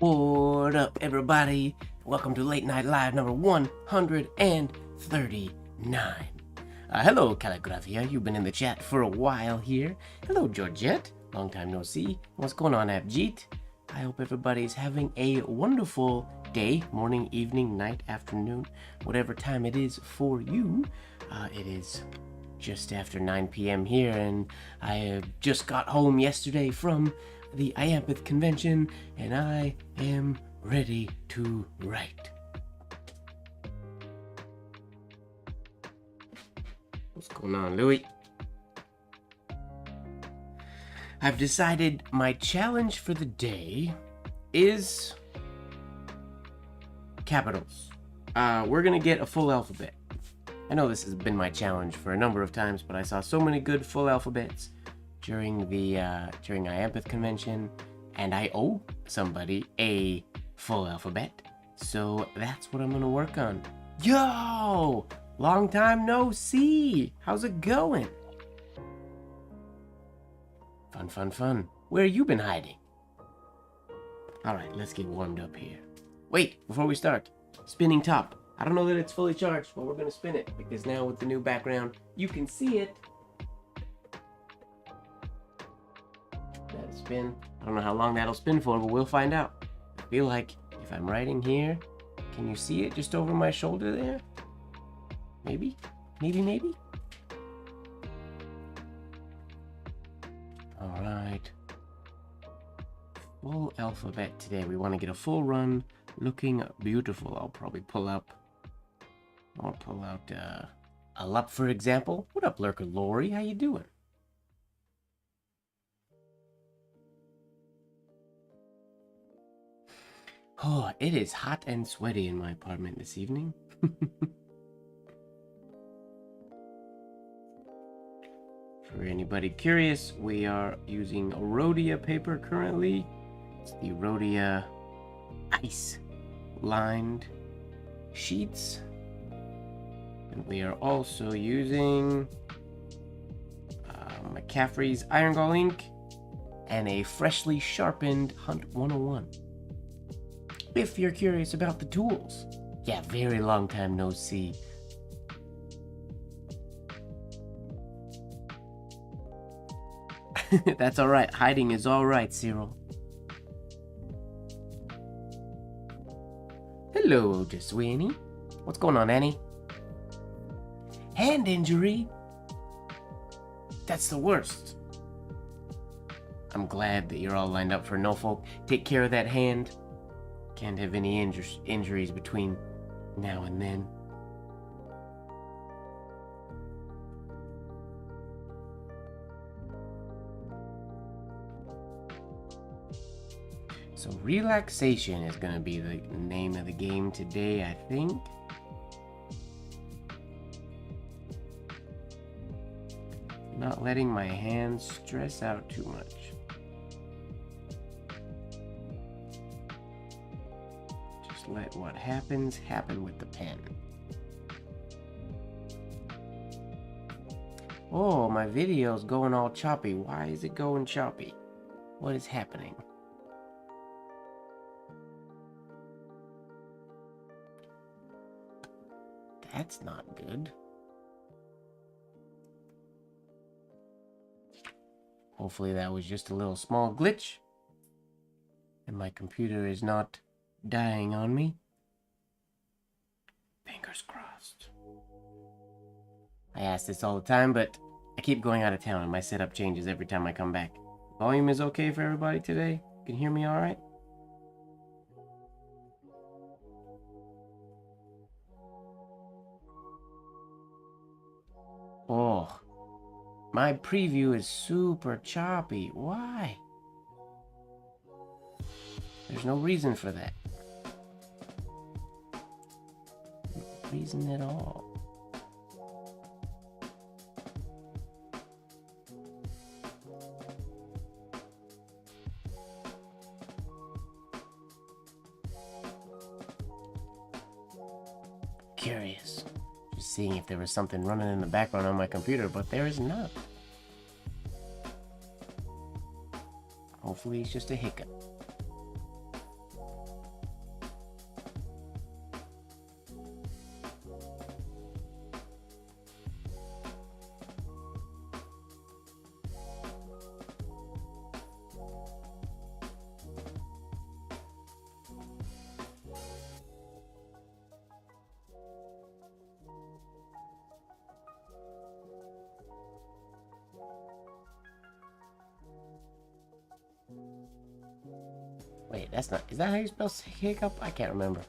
What up, everybody? Welcome to Late Night Live number 139. Hello, Calligraphia. You've been in the chat for a while here. Hello, Georgette. Long time no see. What's going on, Abjeet? I hope everybody's having a wonderful day, morning, evening, night, afternoon, whatever time it is for you. It is just after 9 p.m. here, and I just got home yesterday from the IAMPETH convention, and I am ready to write. What's going on, Louis? I've decided my challenge for the day is capitals. We're gonna get a full alphabet. I know this has been my challenge for a number of times, but I saw so many good full alphabets during the during IAMPETH convention, and I owe somebody a full alphabet, so that's what I'm gonna work on. Yo! Long time no see! How's it going? Fun. Where you been hiding? Alright, let's get warmed up here. Wait, before we start, spinning top. I don't know that it's fully charged, but we're gonna spin it, because now with the new background, you can see it. That'll spin. I don't know how long that'll spin for, but we'll find out. I feel like if I'm writing here, can you see it just over my shoulder there? Maybe? Maybe? Alright. Full alphabet today. We want to get a full run looking beautiful. I'll probably pull out a lup, for example. What up, Lurker Lori? How you doing? Oh, it is hot and sweaty in my apartment this evening. For anybody curious, we are using Rhodia paper currently. It's the Rhodia ice lined sheets. And we are also using McCaffrey's Iron Gall ink and a freshly sharpened Hunt 101. If you're curious about the tools. Yeah, very long time no see. That's alright. Hiding is alright, Cyril. Hello, Otis Sweeney. What's going on, Annie? Hand injury? That's the worst. I'm glad that you're all lined up for Norfolk. Take care of that hand. Can't have any injuries between now and then. So relaxation is going to be the name of the game today, I think. Not letting my hands stress out too much. Just let what happens happen with the pen. Oh, my video's going all choppy. Why is it going choppy? What is happening? That's not good. Hopefully that was just a little small glitch, and my computer is not dying on me. Fingers crossed. I ask this all the time, but I keep going out of town and my setup changes every time I come back. Volume is okay for everybody today? You can hear me all right? Oh, my preview is super choppy. Why? There's no reason for that. No reason at all. Curious. Just seeing if there was something running in the background on my computer, but there is not. Hopefully it's just a hiccup. That's not... Is that how you spell hiccup? I can't remember.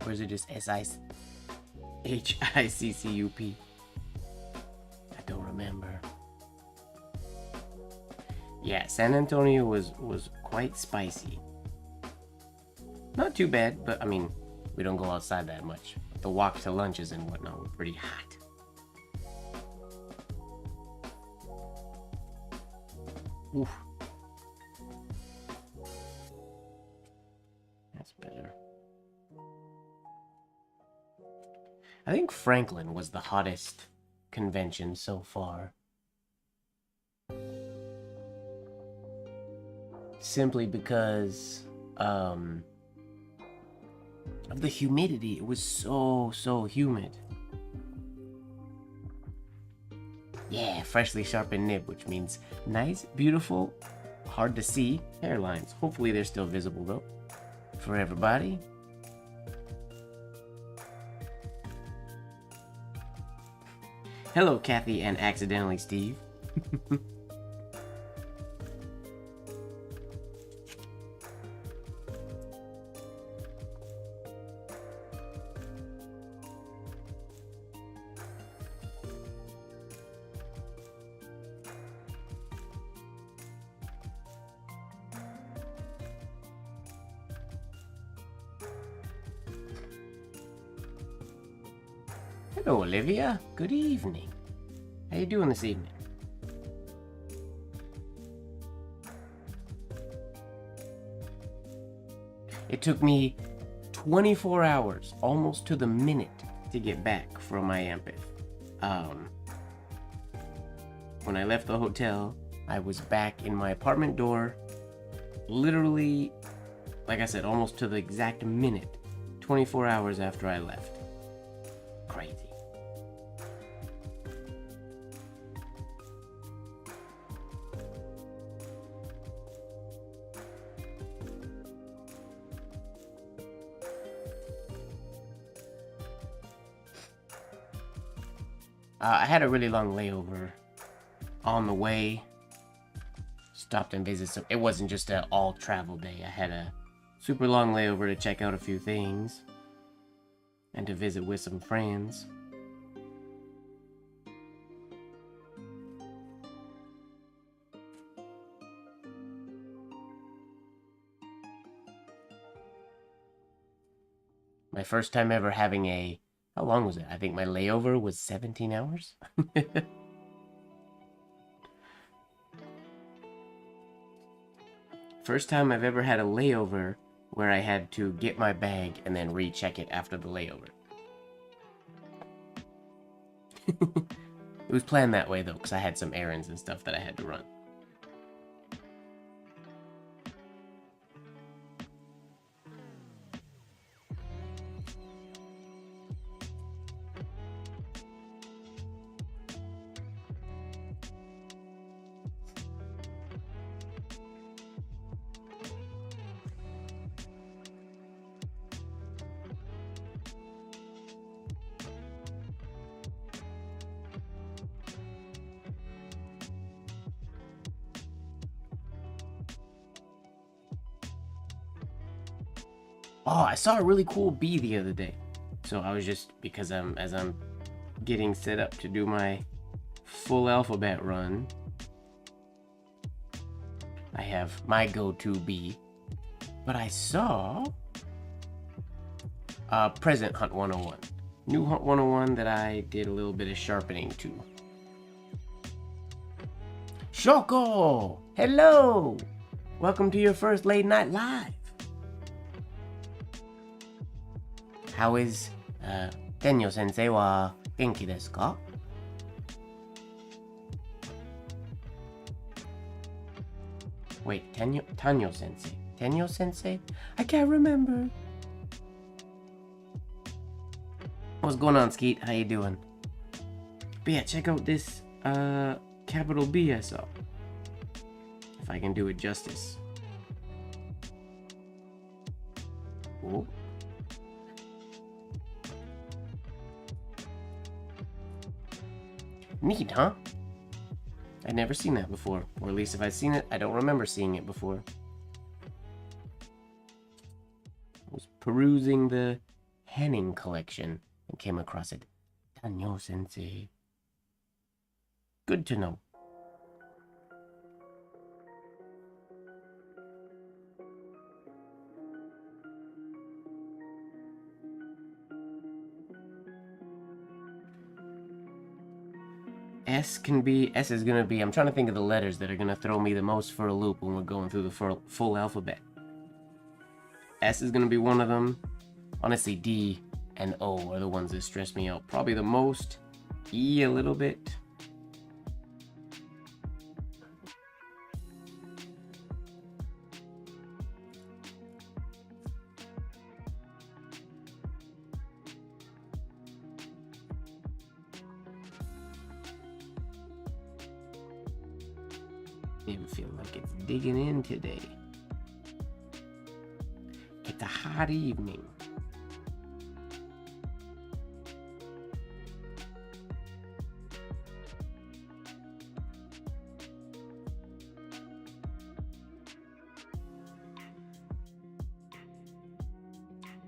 Or is it just H-I-C-C-U-P? I don't remember. Yeah, San Antonio was quite spicy. Not too bad, but I mean, we don't go outside that much. The walk to lunches and whatnot were pretty hot. Oof. That's better. I think Franklin was the hottest convention so far. Simply because of the humidity. It was so humid. Yeah, freshly sharpened nib, which means nice, beautiful, hard to see hairlines. Hopefully they're still visible though for everybody. Hello, Kathy and accidentally Steve. Hello, Olivia. Good evening. How you doing this evening? It took me 24 hours, almost to the minute, to get back from IAMPETH. When I left the hotel, I was back in my apartment door, literally, like I said, almost to the exact minute, 24 hours after I left. Crazy. I had a really long layover on the way. Stopped and visited some... It wasn't just an all-travel day. I had a super long layover to check out a few things. And to visit with some friends. My first time ever having a... How long was it? I think my layover was 17 hours. First time I've ever had a layover where I had to get my bag and then recheck it after the layover. It was planned that way though, because I had some errands and stuff that I had to run. Oh, I saw a really cool bee the other day. So I was just, because as I'm getting set up to do my full alphabet run, I have my go-to bee. But I saw Present Hunt 101. New Hunt 101 that I did a little bit of sharpening to. Shoko! Hello! Welcome to your first late night live. How is Tenyo sensei wa genki desu ka? Wait, Tanyo sensei. Tenyo sensei? I can't remember. What's going on, Skeet? How you doing? But yeah, check out this capital B I saw. If I can do it justice. Oh. Neat, huh? I'd never seen that before. Or at least if I'd seen it, I don't remember seeing it before. I was perusing the Henning collection and came across it. Danyo sensei. Good to know. S is gonna be, I'm trying to think of the letters that are gonna throw me the most for a loop when we're going through the full alphabet. S is gonna be one of them. Honestly, D and O are the ones that stress me out probably the most. E a little bit. Even feel like it's digging in today. It's a hot evening.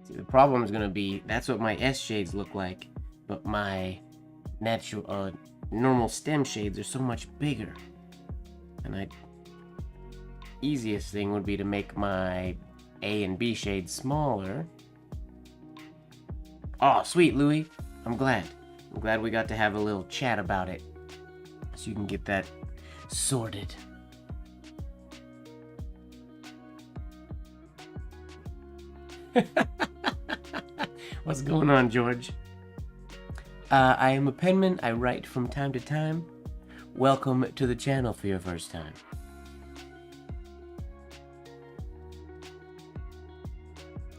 See, the problem is going to be, that's what my S shades look like, but my natural, normal stem shades are so much bigger. And easiest thing would be to make my A and B shades smaller. Oh, sweet, Louie. I'm glad we got to have a little chat about it, so you can get that sorted. What's going on, George? I am a penman. I write from time to time. Welcome to the channel for your first time.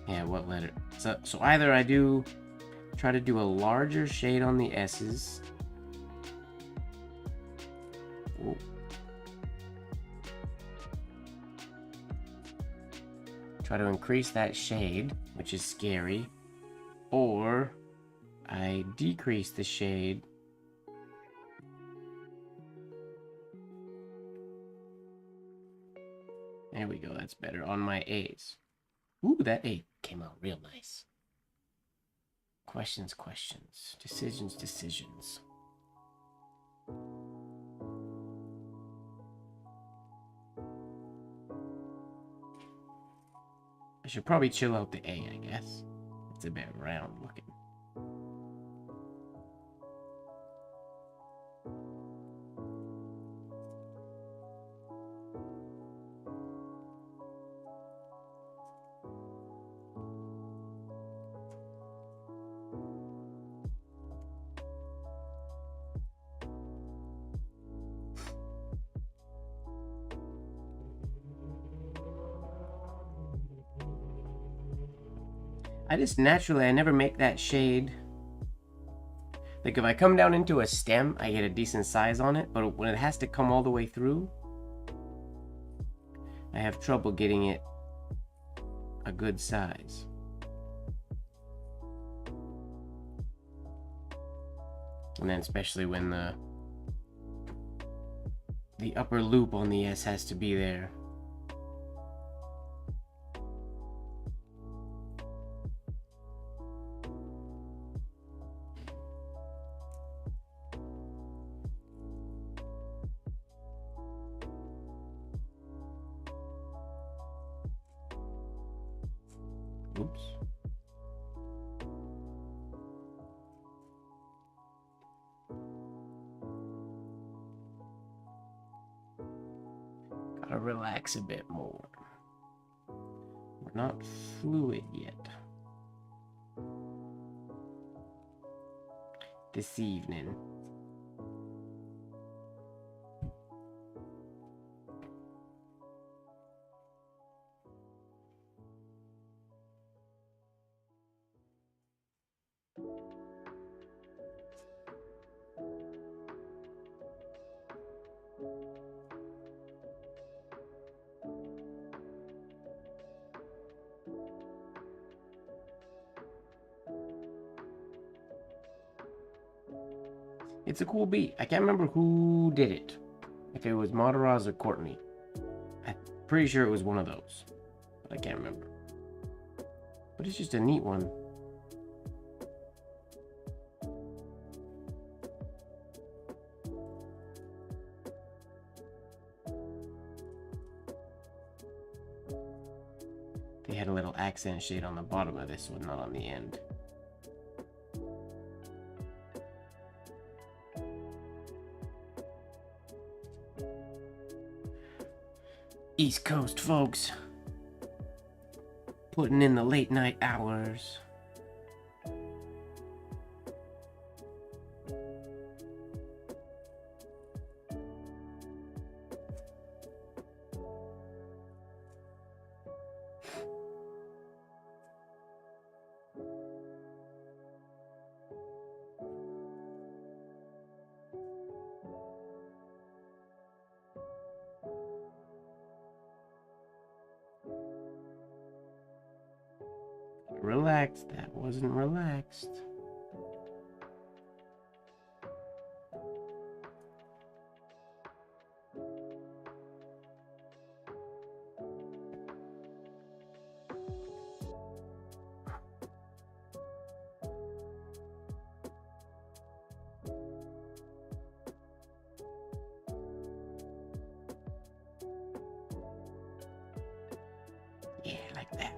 Yeah, what letter? So either I try to do a larger shade on the S's. Whoa. Try to increase that shade, which is scary. Or I decrease the shade. There we go, that's better on my A's. Ooh, that A came out real nice. Questions. Decisions. I should probably chill out the A, I guess. It's a bit round looking. I never make that shade. Like if I come down into a stem, I get a decent size on it, but when it has to come all the way through, I have trouble getting it a good size. And then especially when the upper loop on the S has to be there. Oops. Gotta relax a bit more. We're not fluid yet. This evening. It's a cool beat. I can't remember who did it. if it was Mataraz or Courtney. I'm pretty sure it was one of those, but I can't remember. But it's just a neat one. They had a little accent shade on the bottom of this one, not on the end. East Coast folks, putting in the late night hours. Relaxed. That wasn't relaxed. Yeah, like that.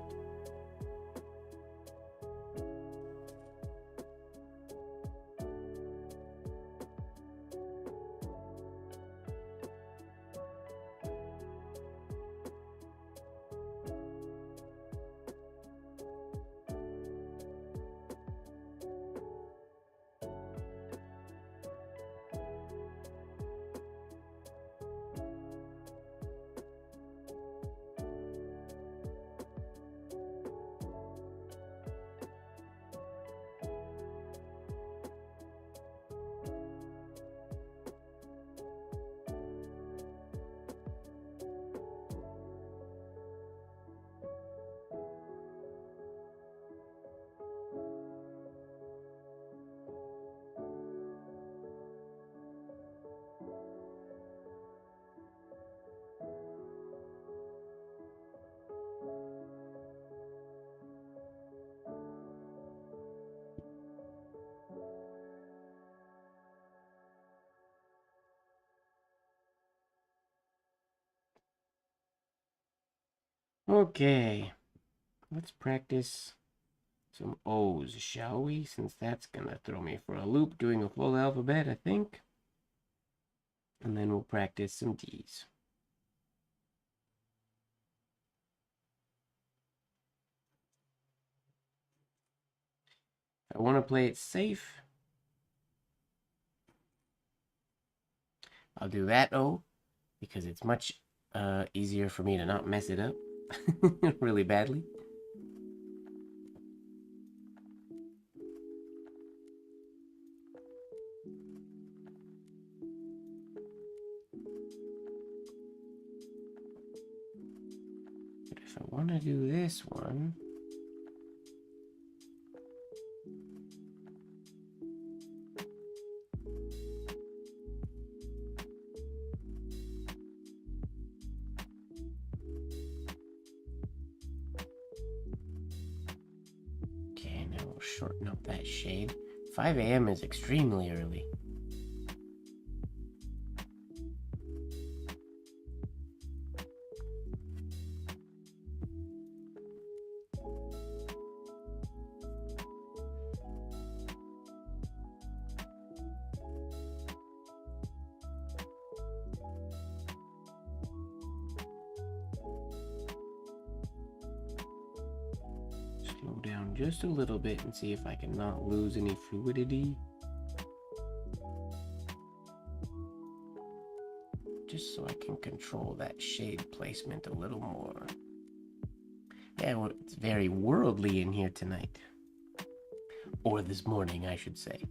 Okay, let's practice some O's, shall we? Since that's gonna throw me for a loop doing a full alphabet, I think. And then we'll practice some D's. I want to play it safe. I'll do that O because it's much easier for me to not mess it up really badly. But if I want to do this one, okay, now we'll shorten up that shade. 5 a.m. is extremely early. Slow down just a little bit and see if I can not lose any fluidity. Just so I can control that shade placement a little more. Yeah, well, it's very worldly in here tonight. Or this morning, I should say.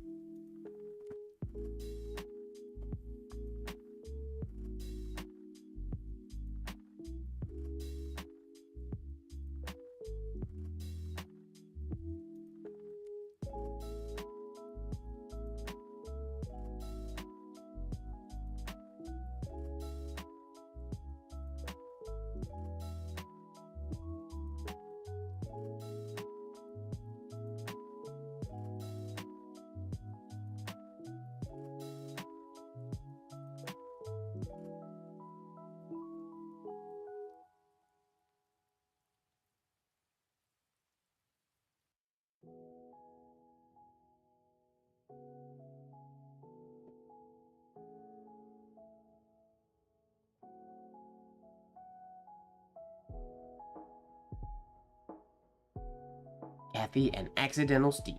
Kathy, and Accidental Steve.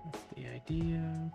That's the idea.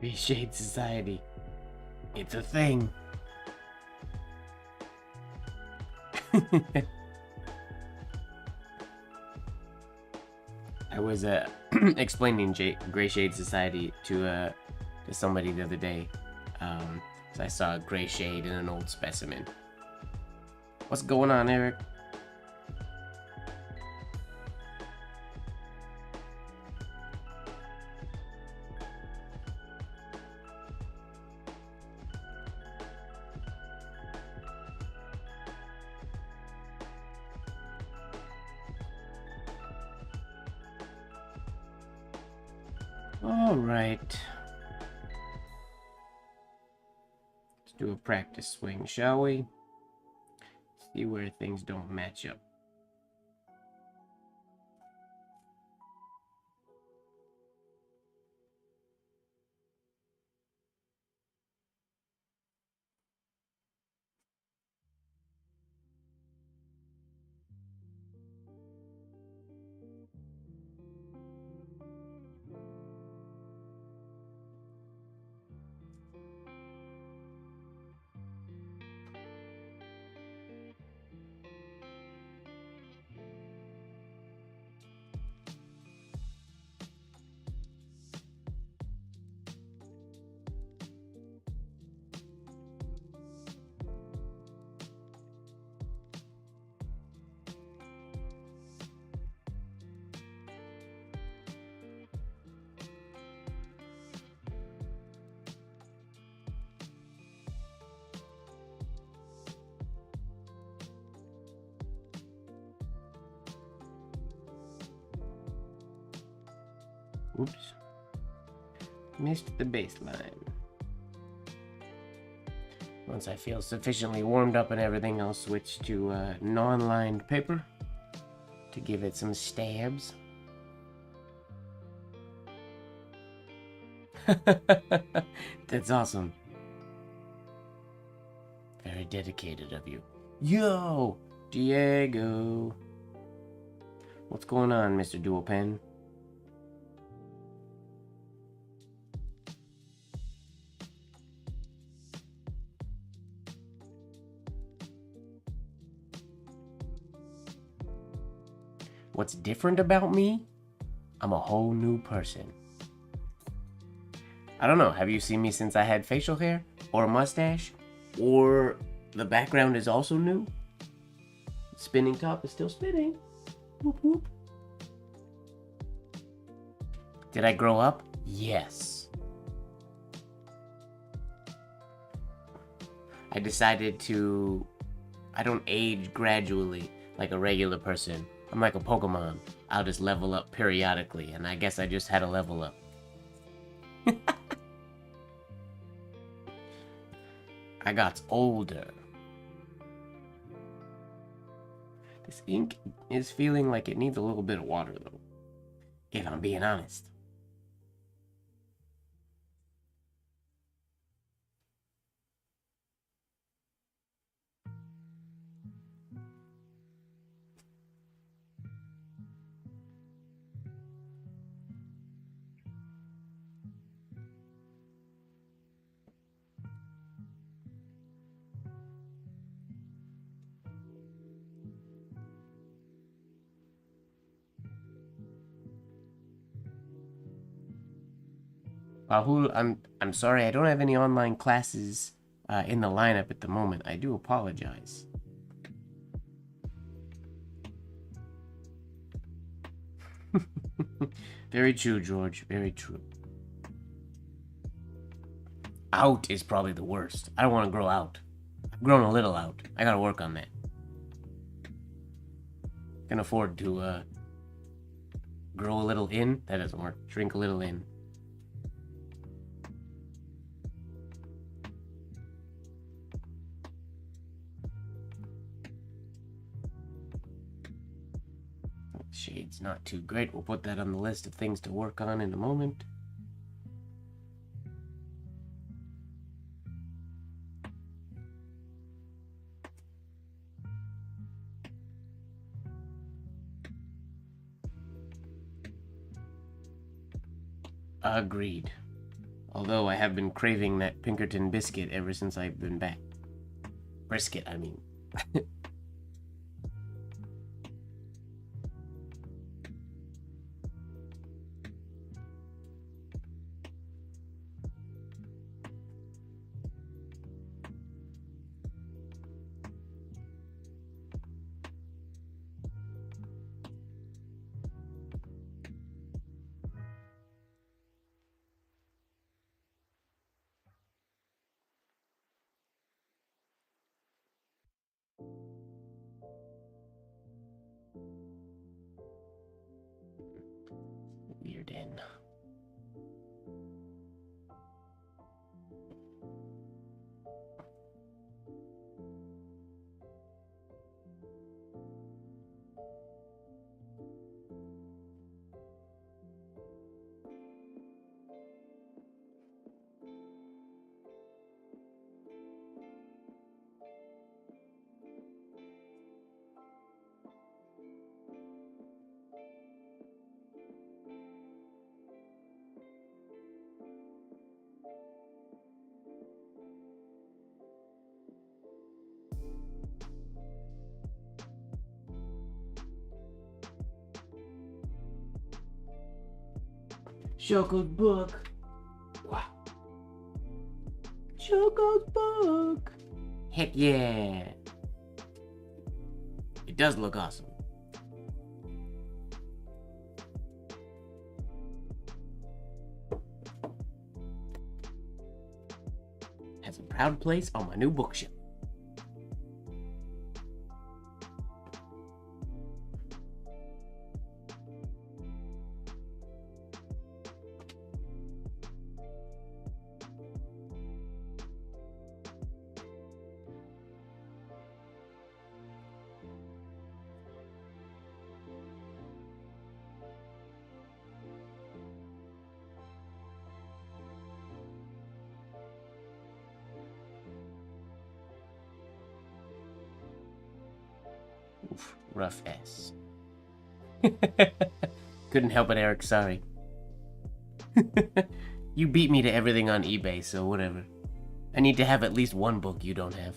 Gray Shade Society. It's a thing. I was explaining Gray Shade Society to somebody the other day. So I saw a gray shade in an old specimen. What's going on, Eric? All right. Let's do a practice swing, shall we? See where things don't match up. Oops. Missed the baseline. Once I feel sufficiently warmed up and everything, I'll switch to non-lined paper to give it some stabs. That's awesome. Very dedicated of you. Yo, Diego. What's going on, Mr. Dual Pen? What's different about me? I'm a whole new person. I don't know, have you seen me since I had facial hair? Or a mustache? Or the background is also new? Spinning top is still spinning. Whoop whoop. Did I grow up? Yes. I decided to... I don't age gradually like a regular person. I'm like a Pokemon. I'll just level up periodically, and I guess I just had a level up. I got older. This ink is feeling like it needs a little bit of water, though, if I'm being honest. Rahul, I'm sorry, I don't have any online classes in the lineup at the moment. I do apologize. Very true, George. Very true. Out is probably the worst. I don't want to grow out. I've grown a little out. I gotta work on that. Can afford to grow a little in. That doesn't work. Shrink a little in. Shade's not too great. We'll put that on the list of things to work on in a moment. Agreed. Although I have been craving that Pinkerton biscuit ever since I've been back. Brisket, I mean. Weird in. Shoko's book. Wow. Shoko's book. Heck yeah. It does look awesome. Has a proud place on my new bookshelf. Oof, rough S. Couldn't help it, Eric, sorry. You beat me to everything on eBay, so whatever. I need to have at least one book you don't have.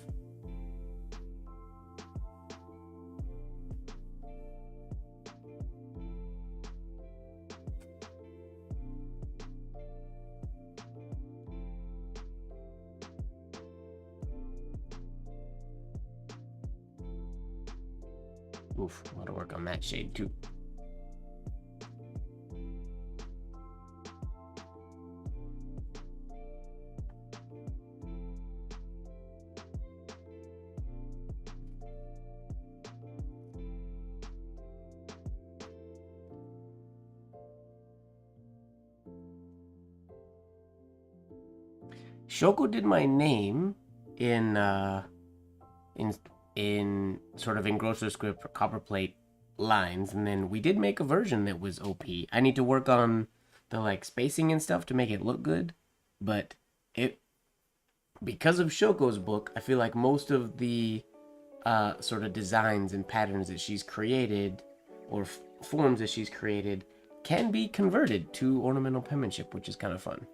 Oof, a lot of work on that shade too. Shoko did my name in sort of engrosser script for copperplate lines, and then we did make a version that was OP. I need to work on the like spacing and stuff to make it look good, but because of Shoko's book, I feel like most of the sort of designs and patterns that she's created or forms that she's created can be converted to ornamental penmanship, which is kind of fun.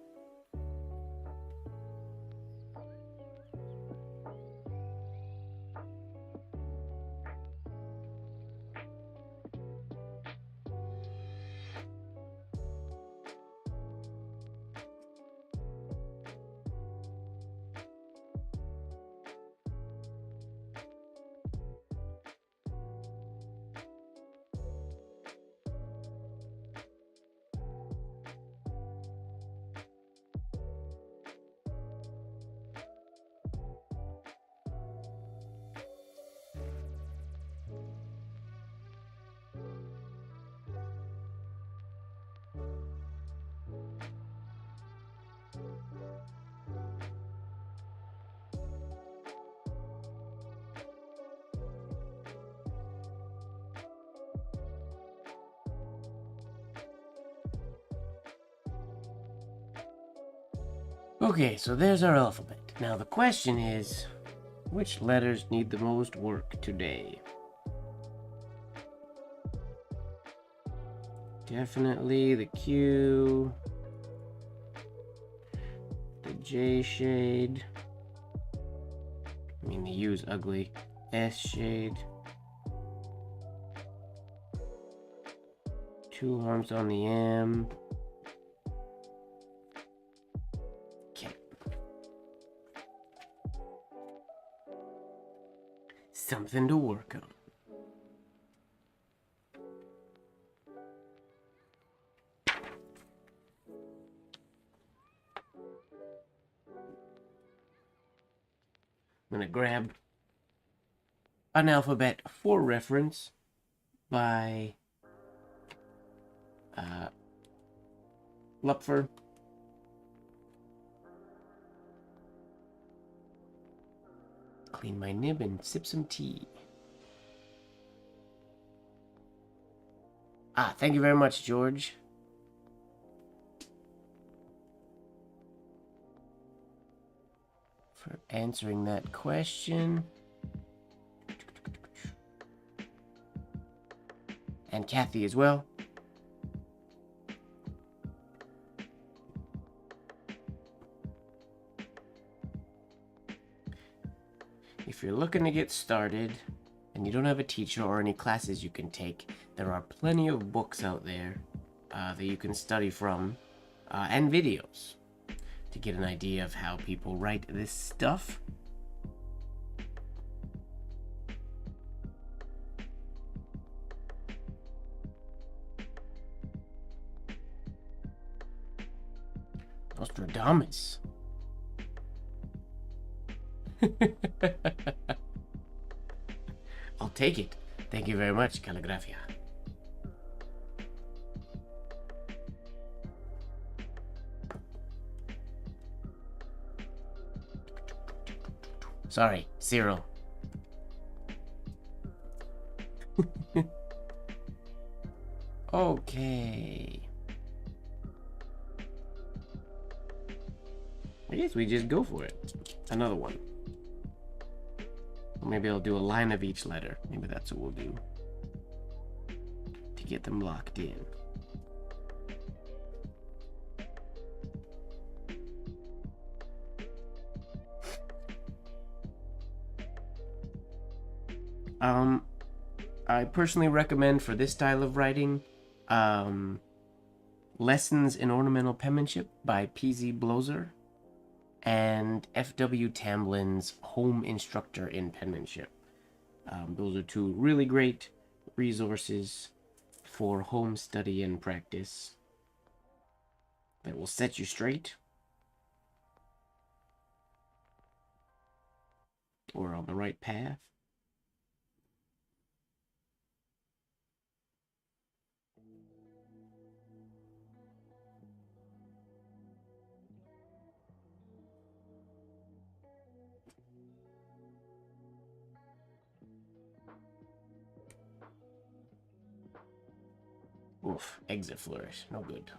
Okay, so there's our alphabet. Now the question is, which letters need the most work today? Definitely the Q, the J shade. I mean, the U's ugly. S shade. 2 arms on the M. Okay. Something to work on. I'm gonna grab an alphabet for reference by Lupfer. Clean my nib and sip some tea. Thank you very much, George. For answering that question. And Kathy as well. If you're looking to get started and you don't have a teacher or any classes you can take, there are plenty of books out there that you can study from, and videos to get an idea of how people write this stuff. Nostradamus. I'll take it. Thank you very much, Calligraphia. Sorry, Cyril. Okay. I guess we just go for it. Another one. Or maybe I'll do a line of each letter. Maybe that's what we'll do to get them locked in. I personally recommend for this style of writing, Lessons in Ornamental Penmanship by P.Z. Blozer and F.W. Tamblin's Home Instructor in Penmanship. Those are two really great resources for home study and practice that will set you straight or on the right path. Oof, exit flourish, no good.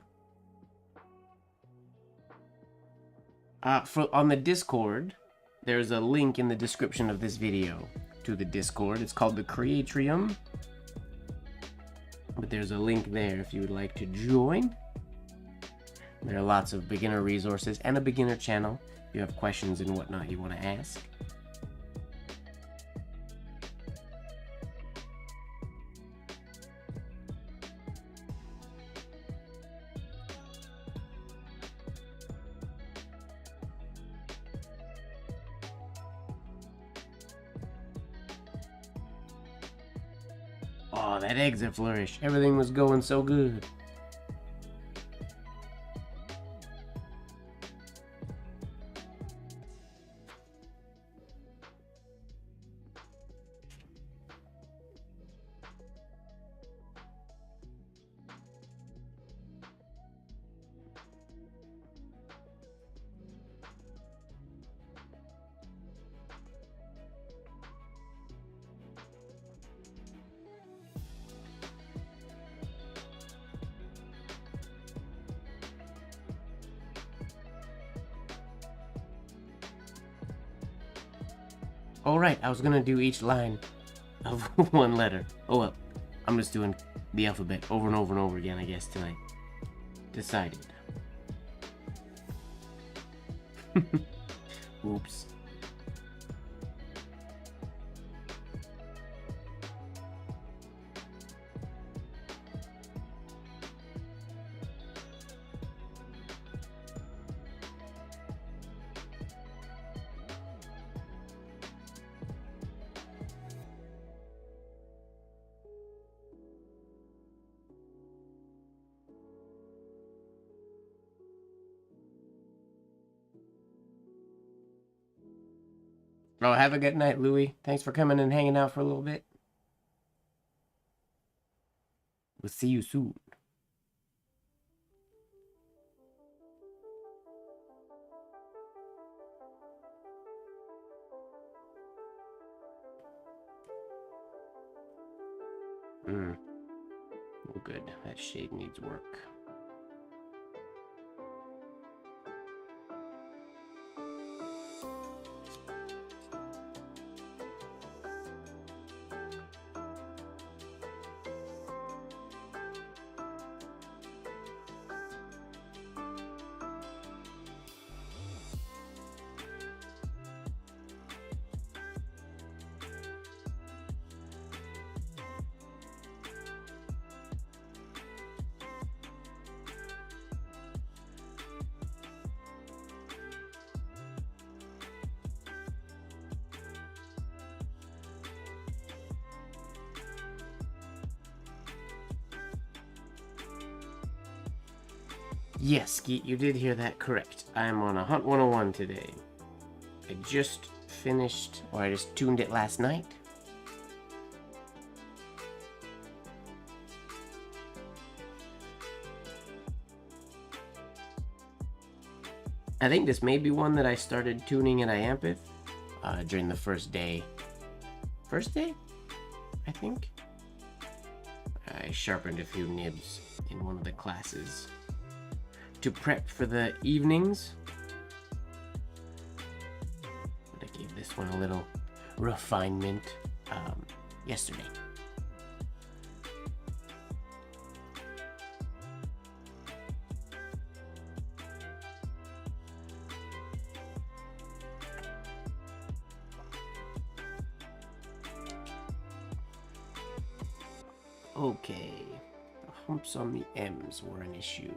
On the Discord, there's a link in the description of this video to the Discord. It's called the Creatrium. But there's a link there if you would like to join. There are lots of beginner resources and a beginner channel if you have questions and whatnot you want to ask. Oh, that exit flourish. Everything was going so good. All right, I was gonna do each line of one letter. Oh well, I'm just doing the alphabet over and over and over again, I guess, tonight. Decided. Oops. Oh, have a good night, Louie. Thanks for coming and hanging out for a little bit. We'll see you soon. Well, good. That shade needs work. Yes, Skeet, you did hear that correct. I am on a Hunt 101 today. I just finished, or I just tuned it last night. I think this may be one that I started tuning at IAMPETH during the first day. First day? I think. I sharpened a few nibs in one of the classes to prep for the evenings. But I gave this one a little refinement yesterday. Okay, the humps on the M's were an issue.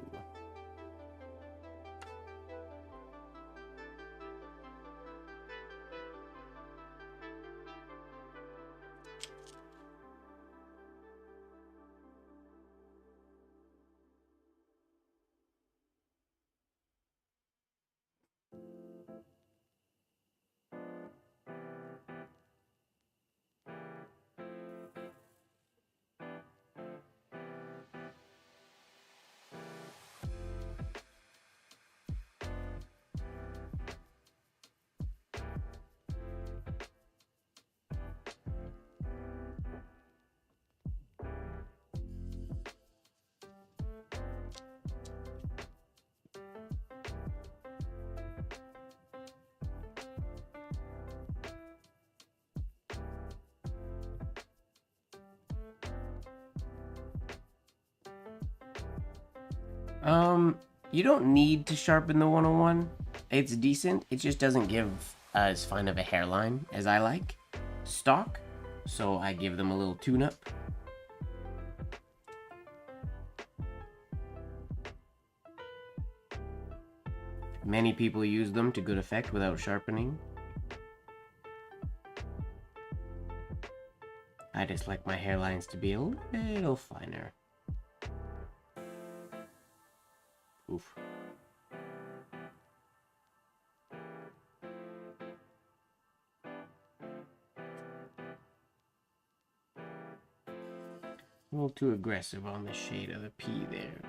You don't need to sharpen the 101. It's decent. It just doesn't give as fine of a hairline as I like. Stock. So I give them a little tune-up. Many people use them to good effect without sharpening. I just like my hairlines to be a little finer. Oof. A little too aggressive on the shade of the P there.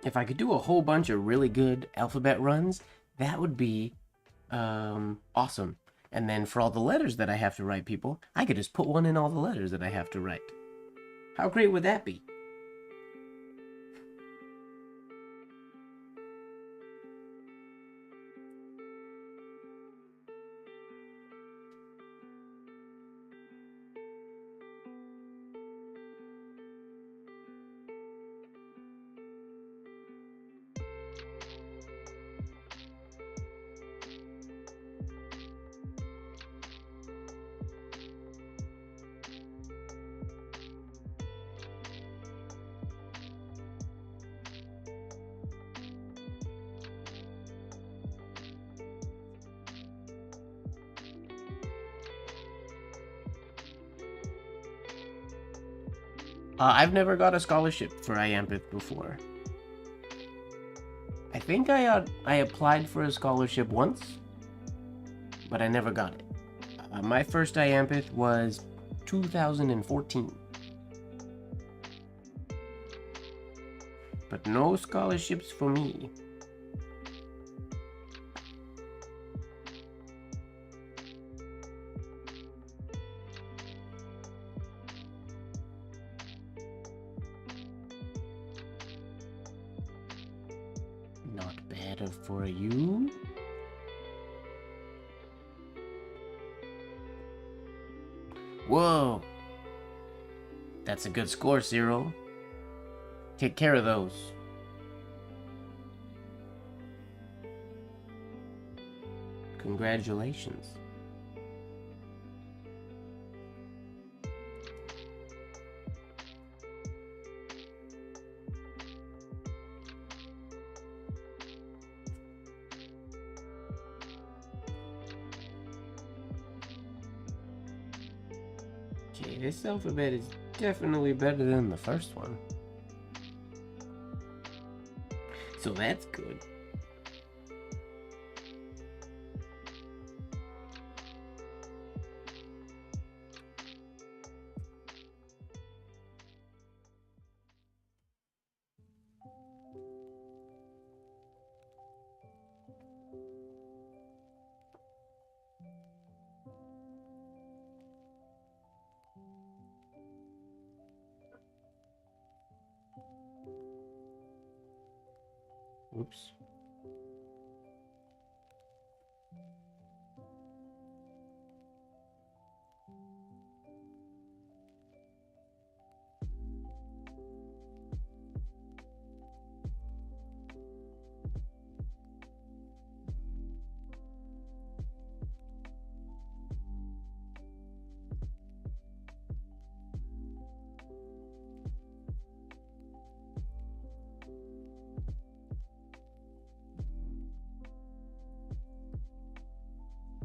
If I could do a whole bunch of really good alphabet runs, that would be awesome. And then for all the letters that I have to write, people, I could just put one in all the letters that I have to write. How great would that be? I've never got a scholarship for IAMPETH before. I think I applied for a scholarship once, but I never got it. My first IAMPETH was 2014. But no scholarships for me. Not bad for you. Whoa! That's a good score, Cyril. Take care of those. Congratulations. Okay, this alphabet is definitely better than the first one. So that's good. Oops.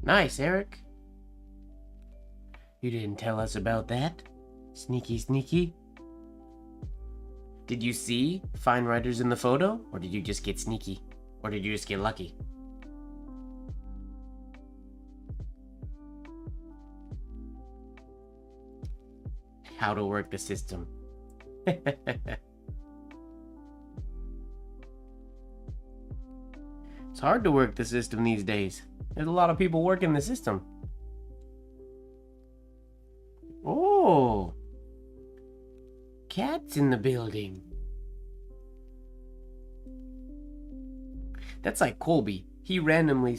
Nice, Eric. You didn't tell us about that. Sneaky, sneaky. Did you see fine writers in the photo? Or did you just get sneaky? Or did you just get lucky? How to work the system. It's hard to work the system these days. There's a lot of people working the system. Oh! Cats in the building. That's like Colby. He randomly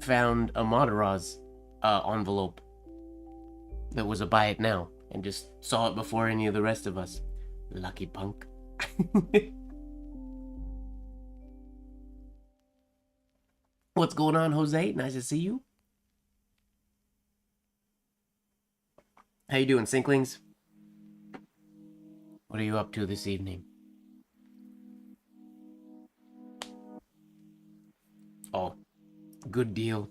found a Mataraz envelope that was a buy it now and just saw it before any of the rest of us. Lucky punk. What's going on, Jose? Nice to see you. How you doing, Sinklings? What are you up to this evening? Oh, good deal.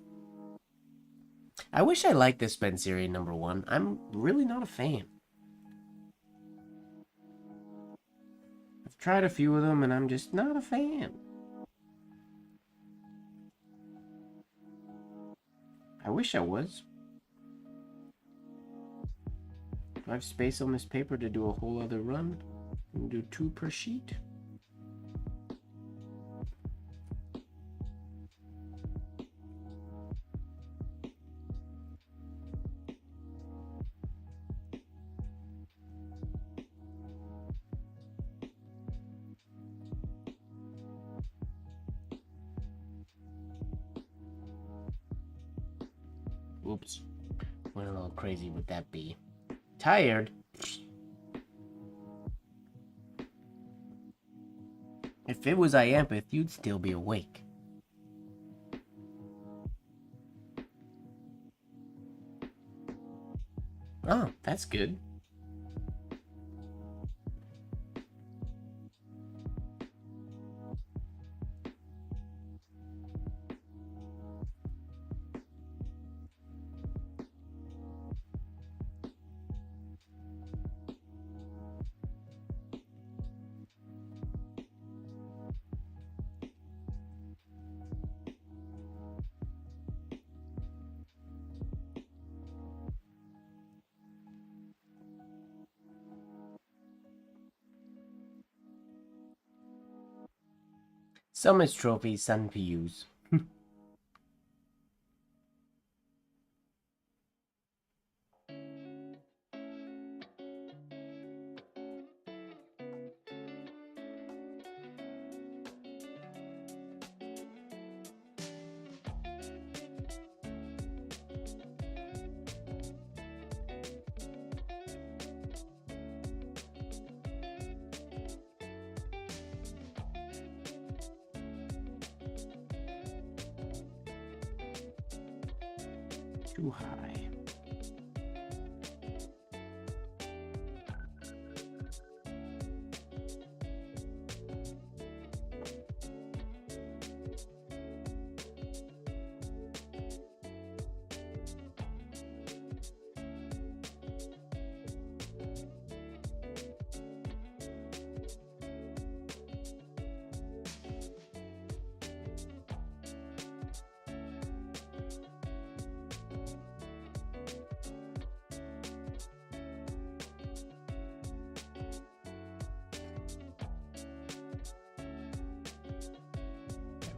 I wish I liked this Spencerian #1. I'm really not a fan. I've tried a few of them and I'm just not a fan. I wish I was. Do I have space on this paper to do a whole other run? And do 2 per sheet? Oops. Went a little crazy with that B. Tired? If it was IAMPETH, you'd still be awake. Oh, that's good. Summits trophies, sun views. Too high.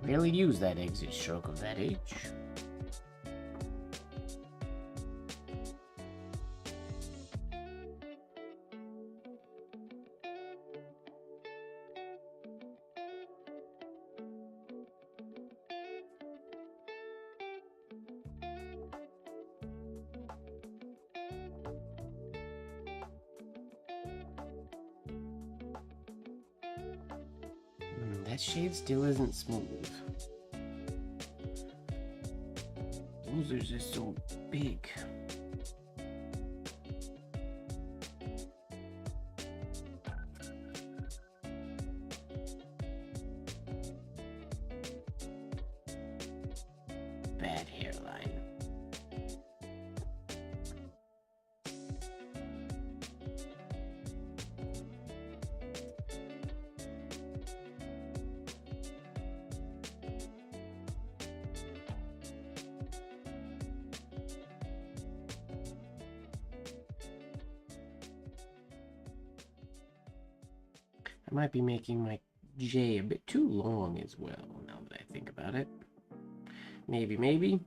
Rarely use that exit stroke of that H. That shade still isn't smooth. Those are just so big. Bad hairline. I might be making my J a bit too long as well, now that I think about it. Maybe.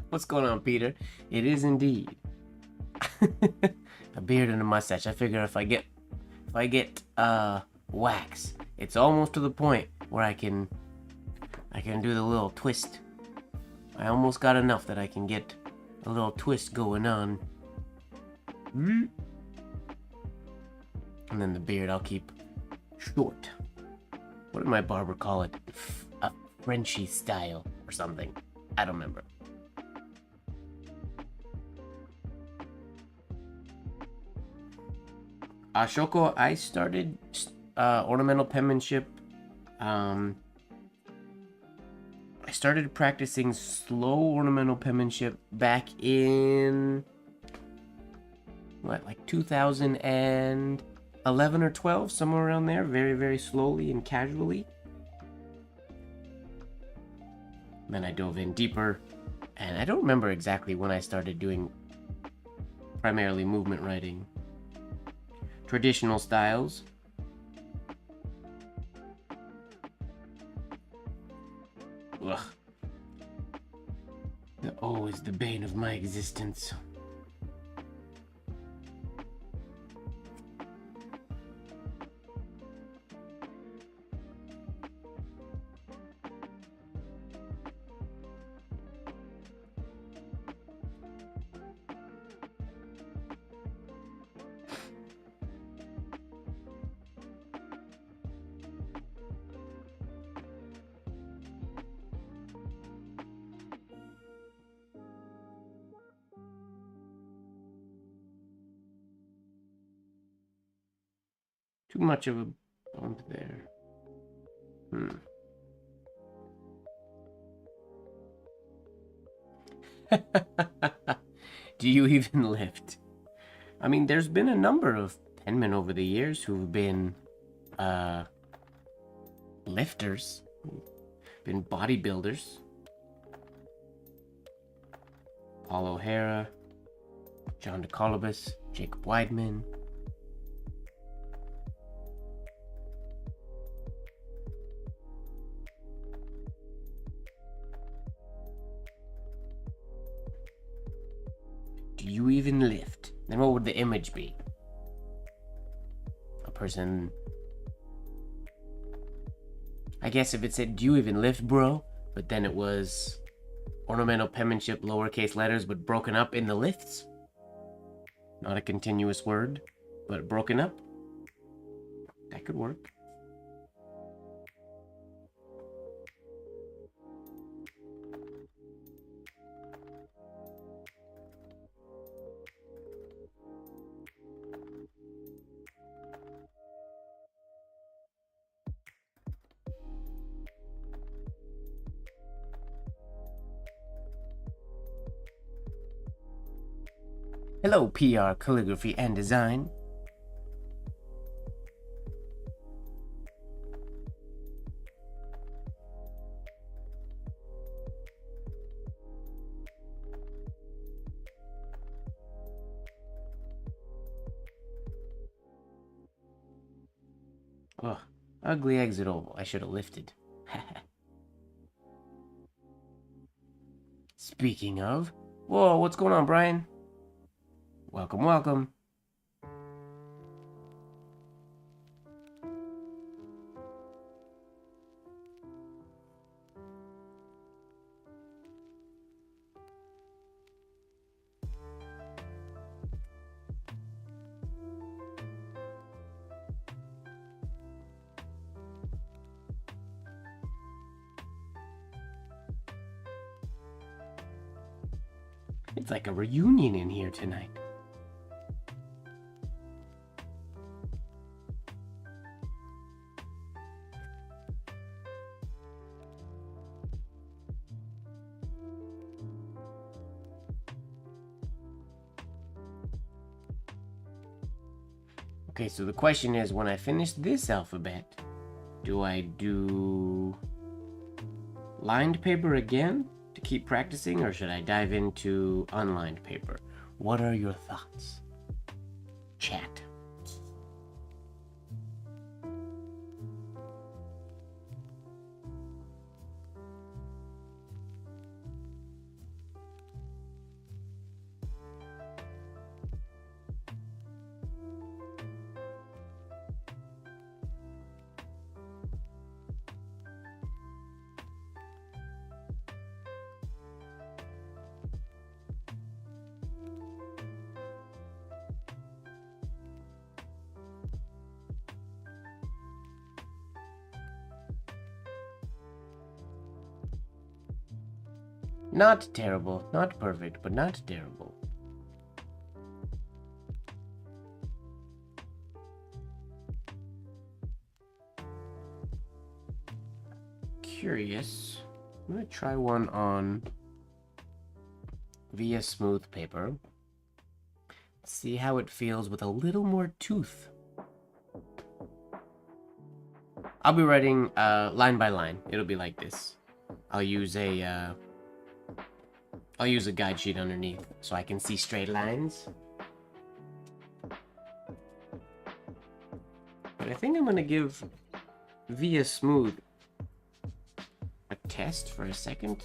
What's going on, Peter? It is indeed a beard and a mustache. I figure if I get wax, it's almost to the point where I can do the little twist. I almost got enough that I can get a little twist going on. And then the beard I'll keep short. What did my barber call it? A Frenchy style or something. I don't remember. Shoko, I started ornamental penmanship. I started practicing slow ornamental penmanship back in like 2011 or 12, somewhere around there, very, very slowly and casually. Then I dove in deeper, and I don't remember exactly when I started doing primarily movement writing. traditional styles. Ugh. The O is the bane of my existence. Too much of a bump there. Do you even lift? I mean, there's been a number of penmen over the years who've been lifters, been bodybuilders. Paul O'Hara, John DeColobus, Jacob Weidman. Do you even lift? Then what would the image be? A person... I guess if it said, do you even lift, bro? But then it was ornamental penmanship, lowercase letters, but broken up in the lifts. Not a continuous word, but broken up. That could work. Hello, PR, calligraphy, and design. Ugh, ugly exit oval. I should have lifted. Speaking of... Whoa, what's going on, Brian? Welcome, welcome. It's like a reunion in here tonight. Okay, so the question is, when I finish this alphabet, do I do lined paper again to keep practicing, or should I dive into unlined paper? What are your thoughts? Chat. Not terrible, not perfect, but not terrible. Curious. I'm gonna try one on via smooth paper. See how it feels with a little more tooth. I'll be writing line by line. It'll be like this. I'll use a guide sheet underneath so I can see straight lines. But I think I'm gonna give Via Smooth a test for a second.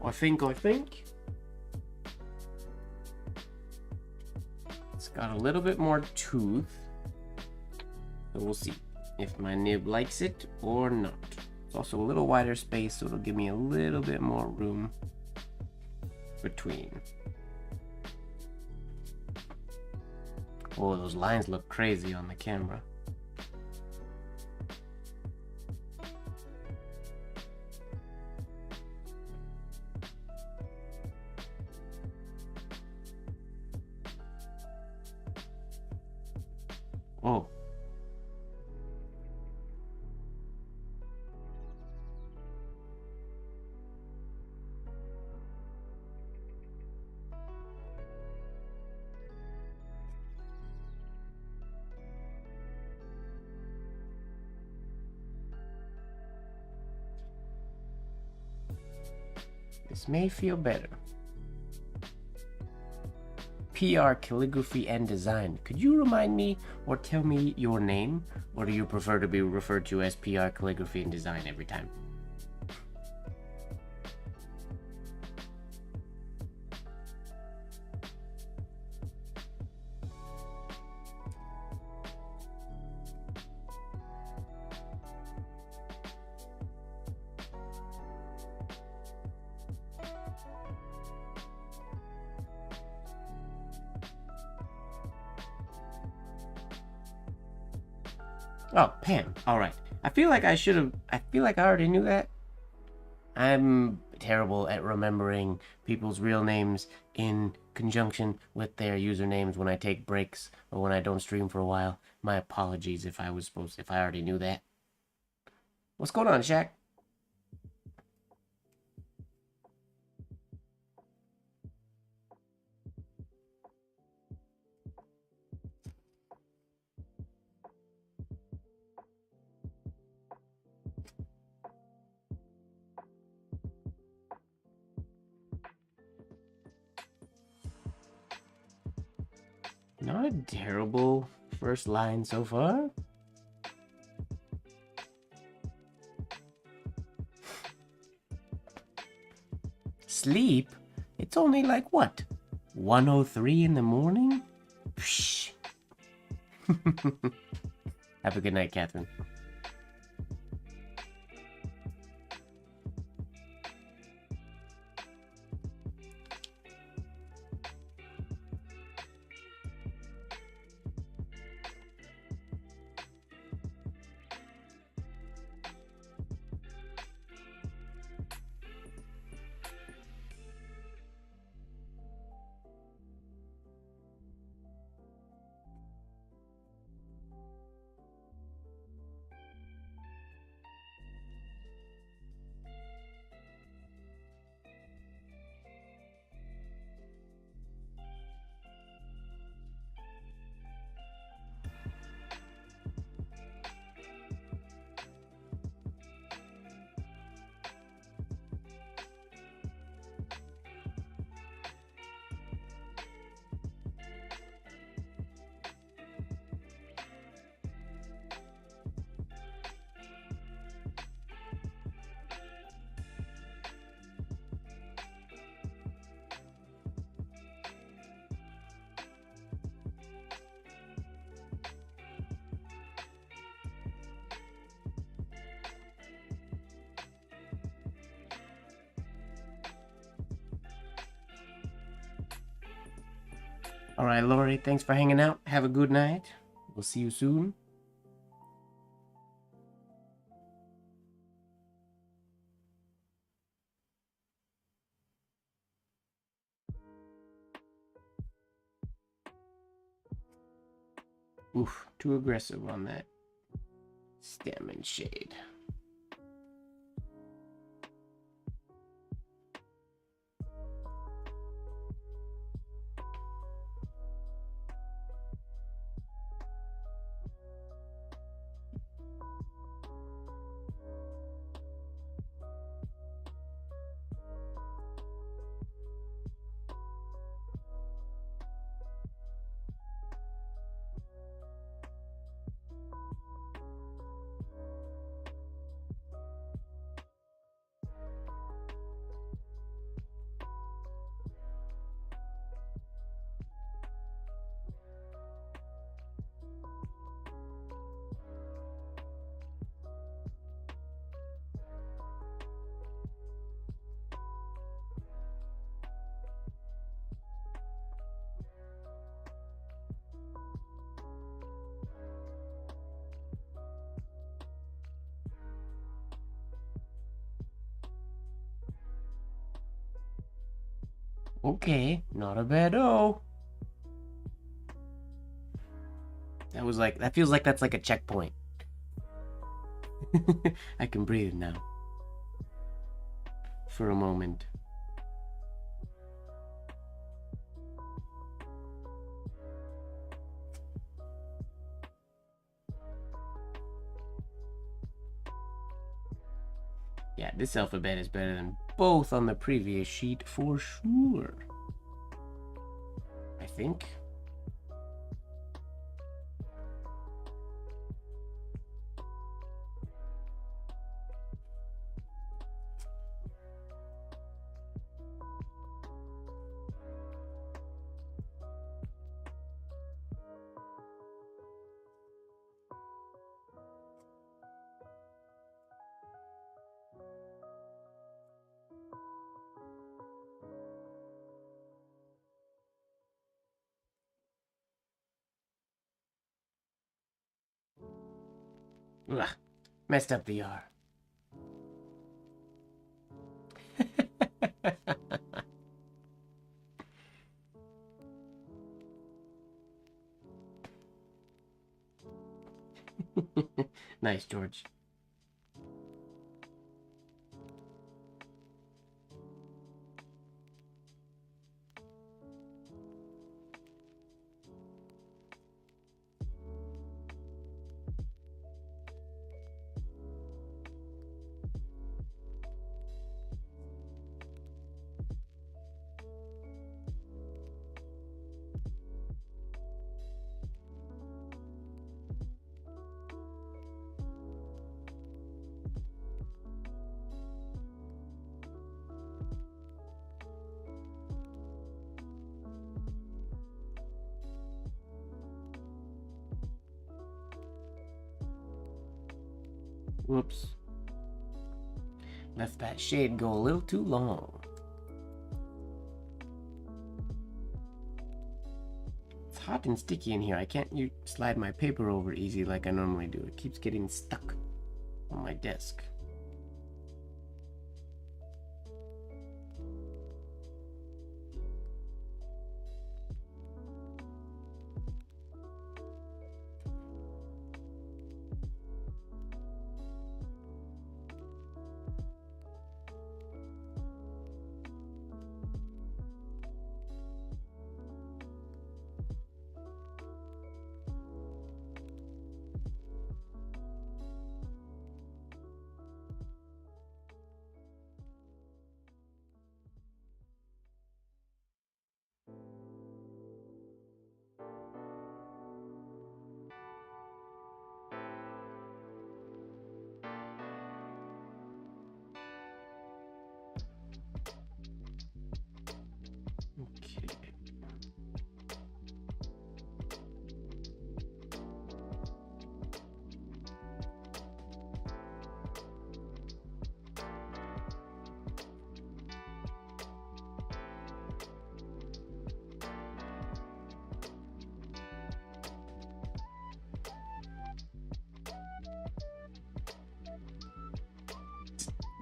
I think it's got a little bit more tooth, so we'll see if my nib likes it or not. It's also a little wider space, so it'll give me a little bit more room between. Oh, those lines look crazy on the camera. Oh. This may feel better. PR Calligraphy and Design. Could you remind me or tell me your name? Or do you prefer to be referred to as PR Calligraphy and Design every time? Oh, Pam. All right. I feel like I already knew that. I'm terrible at remembering people's real names in conjunction with their usernames when I take breaks or when I don't stream for a while. My apologies if I already knew that. What's going on, Shaq? Not a terrible first line so far. Sleep? It's only like what? 1:03 in the morning? Psh. Have a good night, Catherine. All right, Lori, thanks for hanging out. Have a good night. We'll see you soon. Oof, too aggressive on that stem and shade. Okay, not a bad O. That feels like that's like a checkpoint. I can breathe now. For a moment. Yeah, this alphabet is better than both on the previous sheet for sure. I think. Ugh, messed up the R. Nice, George. Whoops. Left that shade go a little too long. It's hot and sticky in here. I can't slide my paper over easy like I normally do. It keeps getting stuck on my desk. Okay.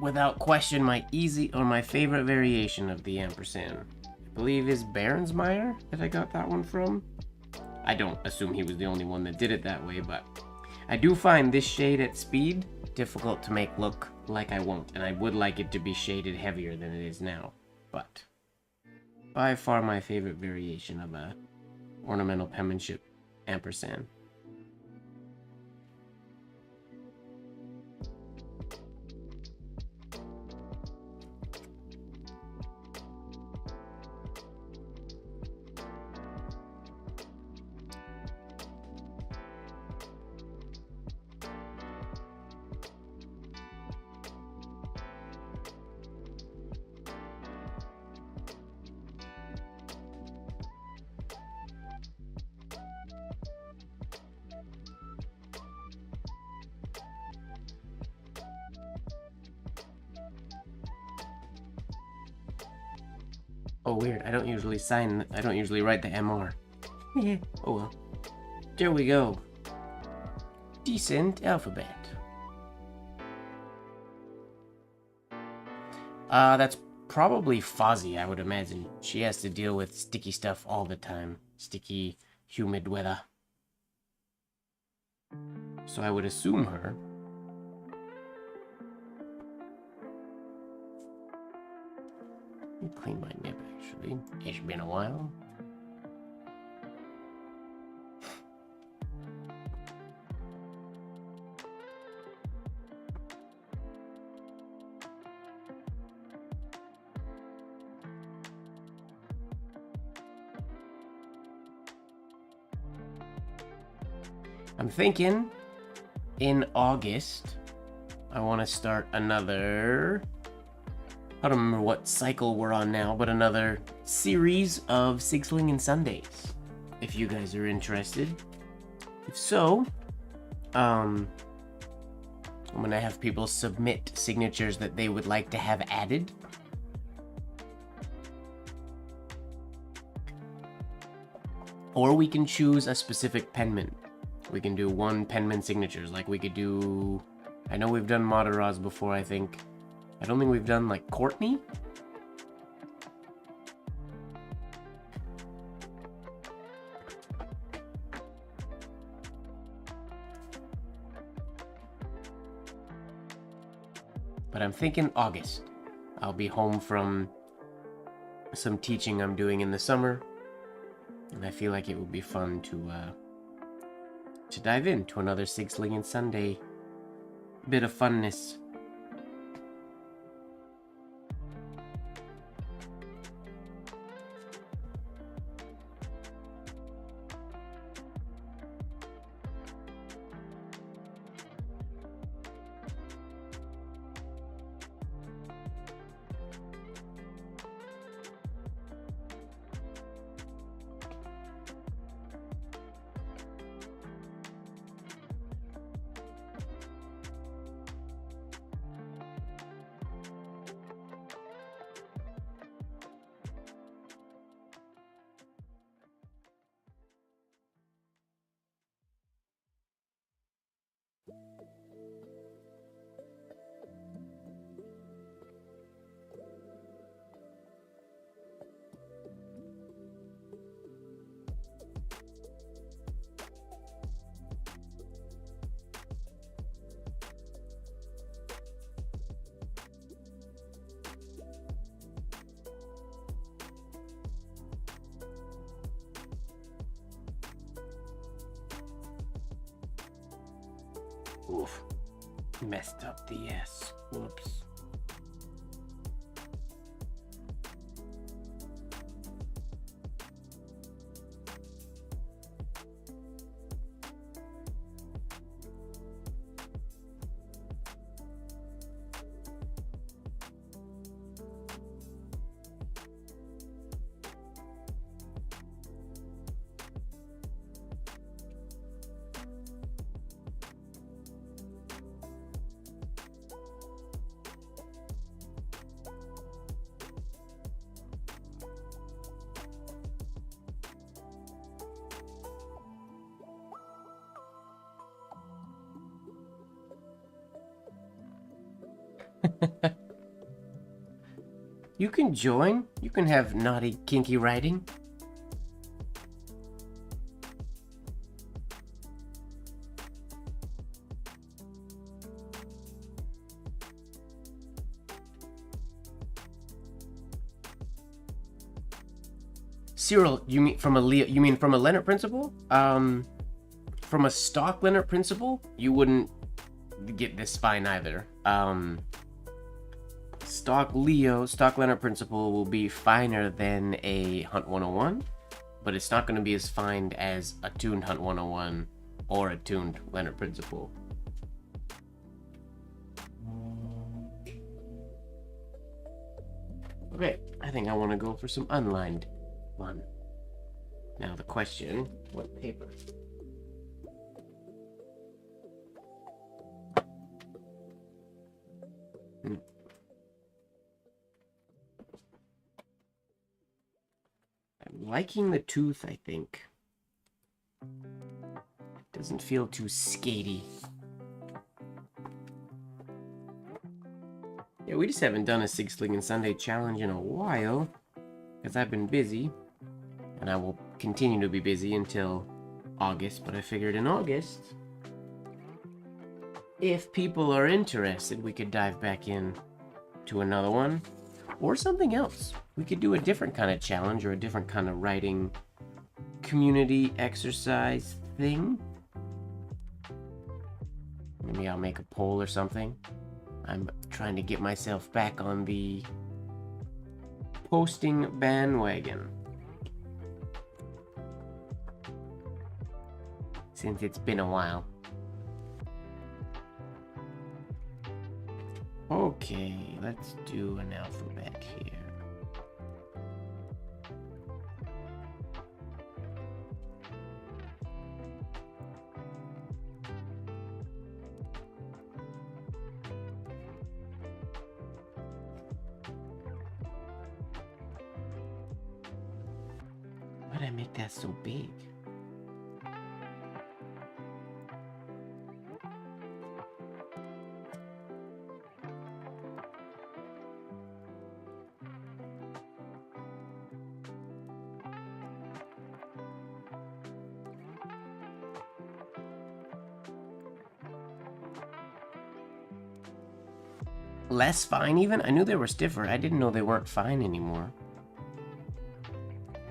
Without question, my favorite variation of the ampersand. I believe is Berensmeyer that I got that one from. I don't assume he was the only one that did it that way, but I do find this shade at speed difficult to make look like I won't, and I would like it to be shaded heavier than it is now. But by far my favorite variation of a ornamental penmanship ampersand. Oh, weird. I don't usually write the MR. Oh well. There we go. Decent alphabet. That's Probably Fozzie, I would imagine. She has to deal with sticky stuff all the time. Sticky, humid weather. So I would assume her. Let me clean my nib, actually. It's been a while. I'm thinking in August, I want to start another, I don't remember what cycle we're on now, but another series of Sigslinging Sundays, if you guys are interested. If so, I'm going to have people submit signatures that they would like to have added. Or we can choose a specific penman. We can do one penman signatures, like we could do... I know we've done Madaraz before, I think. I don't think we've done, like, Courtney? But I'm thinking August. I'll be home from some teaching I'm doing in the summer. And I feel like it would be fun to dive into another Sigslinging Sunday bit of funness. Oof. Messed up the S. Whoops. You can join. You can have naughty, kinky writing. Cyril, you mean from a Leo? You mean from a Leonard principle? From a stock Leonard principle, you wouldn't get this spine either. Stock Leonard principle will be finer than a Hunt 101, but it's not going to be as fine as a tuned Hunt 101 or a tuned Leonard principle. Okay, I think I want to go for some unlined one. Now the question, what paper? I'm liking the tooth, I think. It doesn't feel too skatey. Yeah, we just haven't done a 6 Sling Sunday challenge in a while, because I've been busy, and I will continue to be busy until August, but I figured in August, if people are interested, we could dive back in to another one, or something else. We could do a different kind of challenge, or a different kind of writing community exercise thing. Maybe I'll make a poll or something. I'm trying to get myself back on the posting bandwagon, since it's been a while. Okay, let's do an alphabet here. Why'd I make that so big? Less fine even? I knew they were stiffer. I didn't know they weren't fine anymore.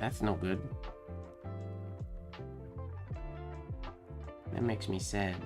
That's no good. That makes me sad.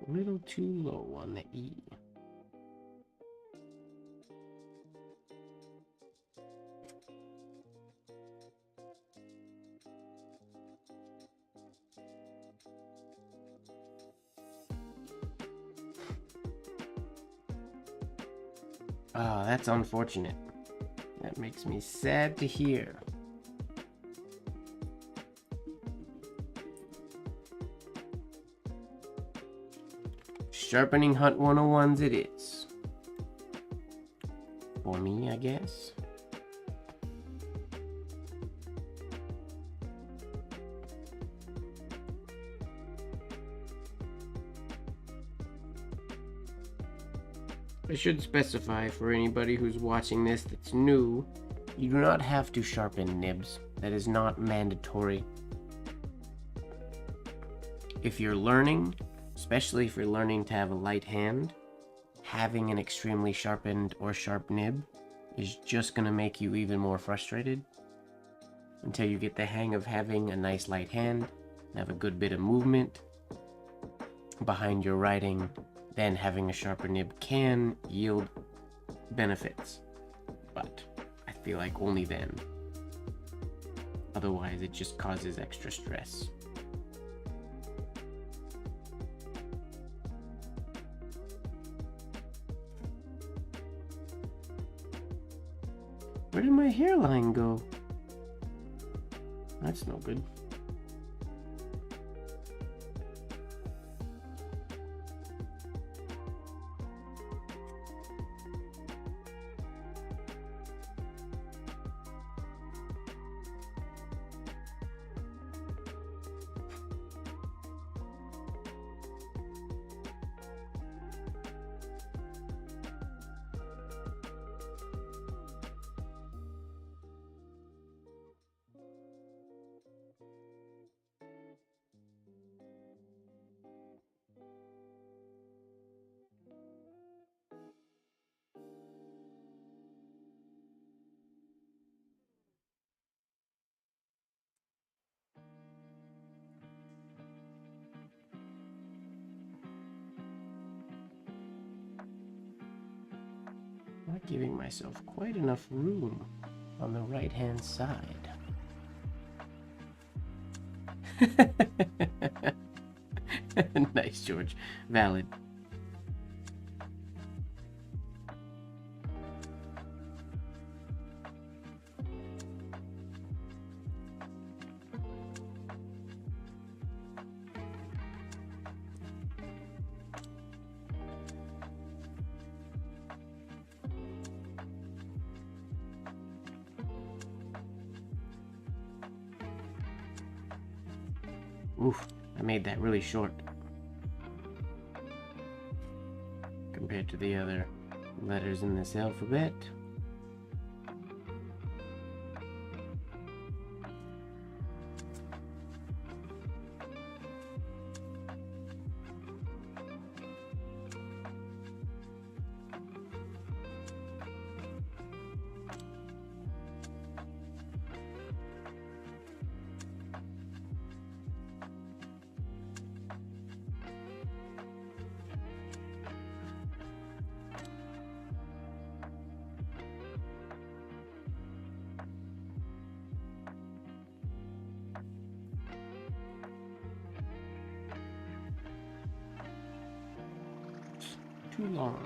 A little too low on the E. Oh, that's unfortunate. That makes me sad to hear. Sharpening Hunt 101s it is. For me, I guess. I should specify for anybody who's watching this that's new, you do not have to sharpen nibs. That is not mandatory. If you're learning, especially if you're learning to have a light hand, having an extremely sharpened or sharp nib is just going to make you even more frustrated until you get the hang of having a nice light hand, have a good bit of movement behind your writing. Then having a sharper nib can yield benefits, but I feel like only then. Otherwise, it just causes extra stress. Where did my hairline go? That's no good. Not giving myself quite enough room on the right hand side. Nice, George. Valid. Oof, I made that really short compared to the other letters in this alphabet. Too long.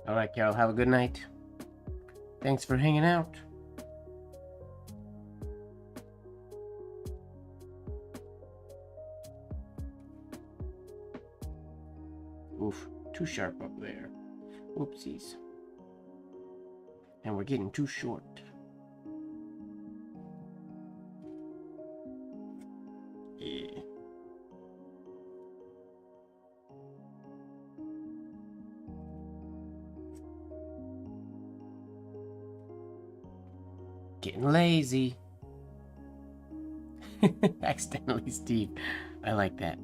All right, Carol, have a good night. Thanks for hanging out. Oof, too sharp up there. Whoopsies. And we're getting too short. Yeah. Getting lazy. Accidentally Steve. I like that.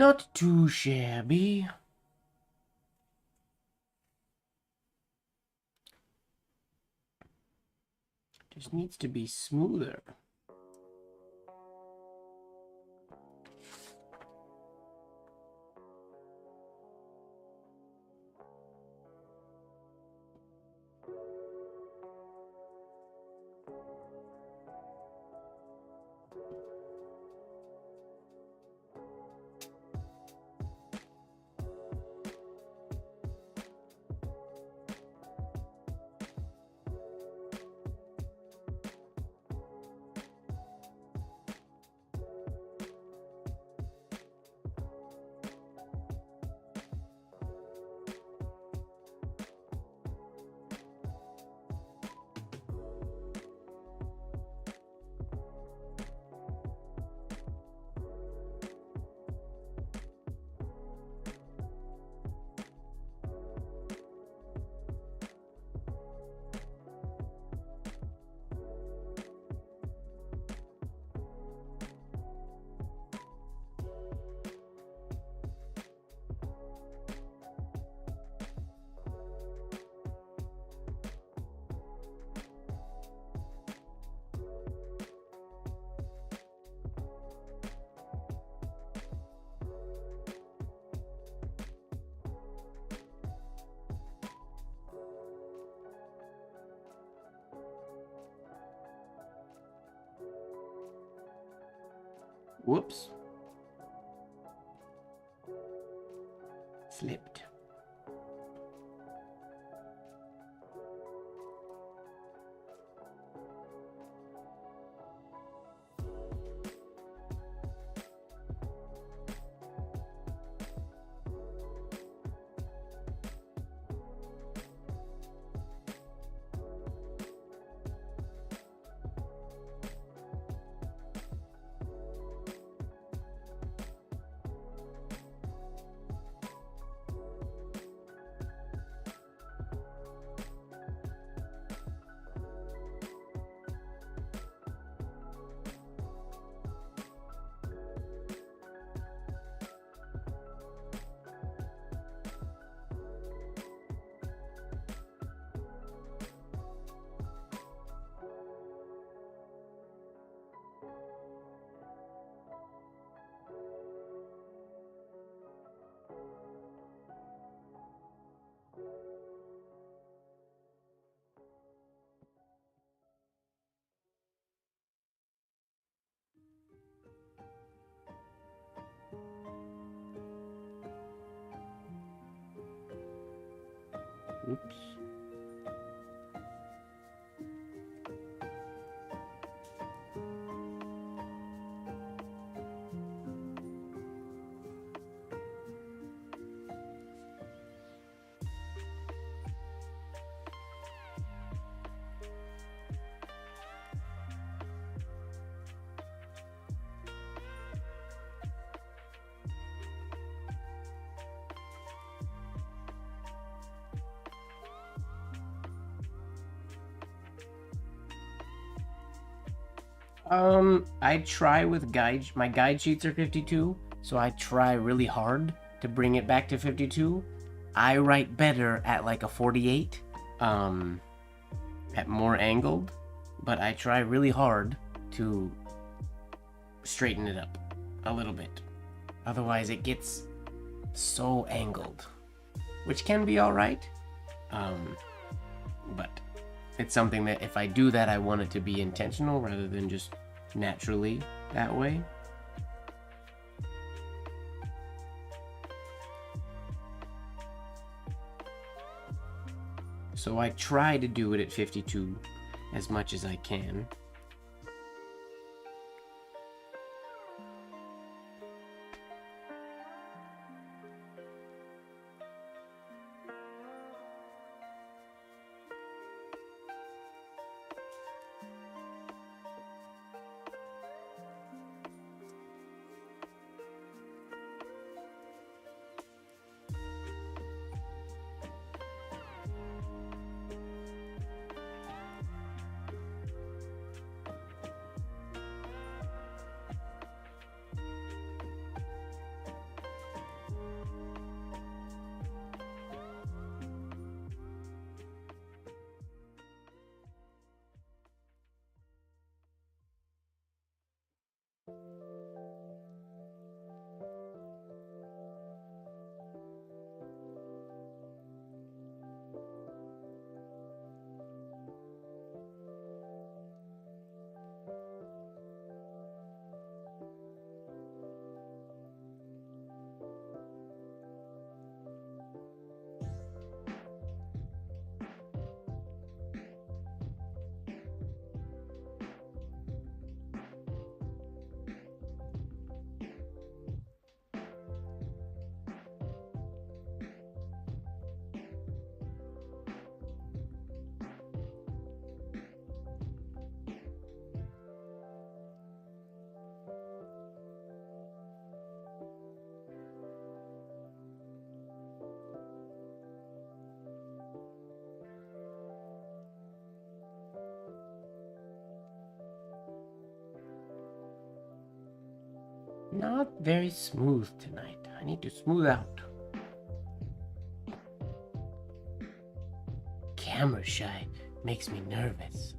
Not too shabby. Just needs to be smoother. Whoops. Slipped. Oops. I try with my guide sheets are 52, so I try really hard to bring it back to 52. I write better at like a 48, at more angled, but I try really hard to straighten it up a little bit. Otherwise it gets so angled, which can be alright, but it's something that if I do that, I want it to be intentional rather than just naturally that way. So I try to do it at 52 as much as I can. Not very smooth tonight. I need to smooth out. Camera shy makes me nervous.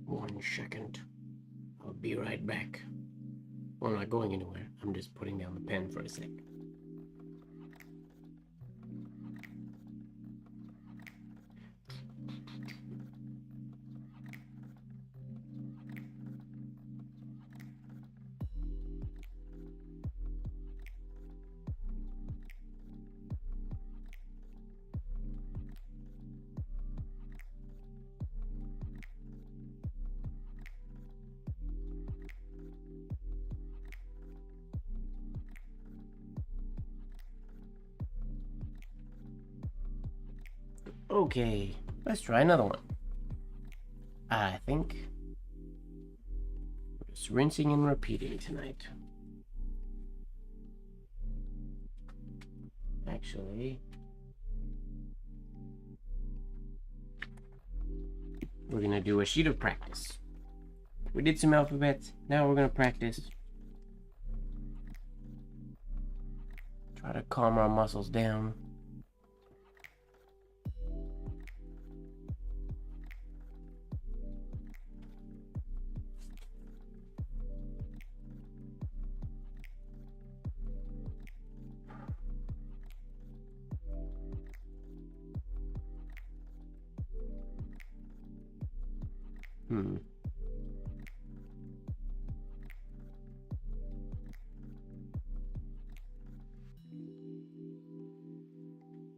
One second. I'll be right back. Well, I'm not going anywhere. I'm just putting down the pen for a sec. Okay, let's try another one. I think we're just rinsing and repeating tonight. Actually, we're gonna do a sheet of practice. We did some alphabets, now we're gonna practice. Try to calm our muscles down.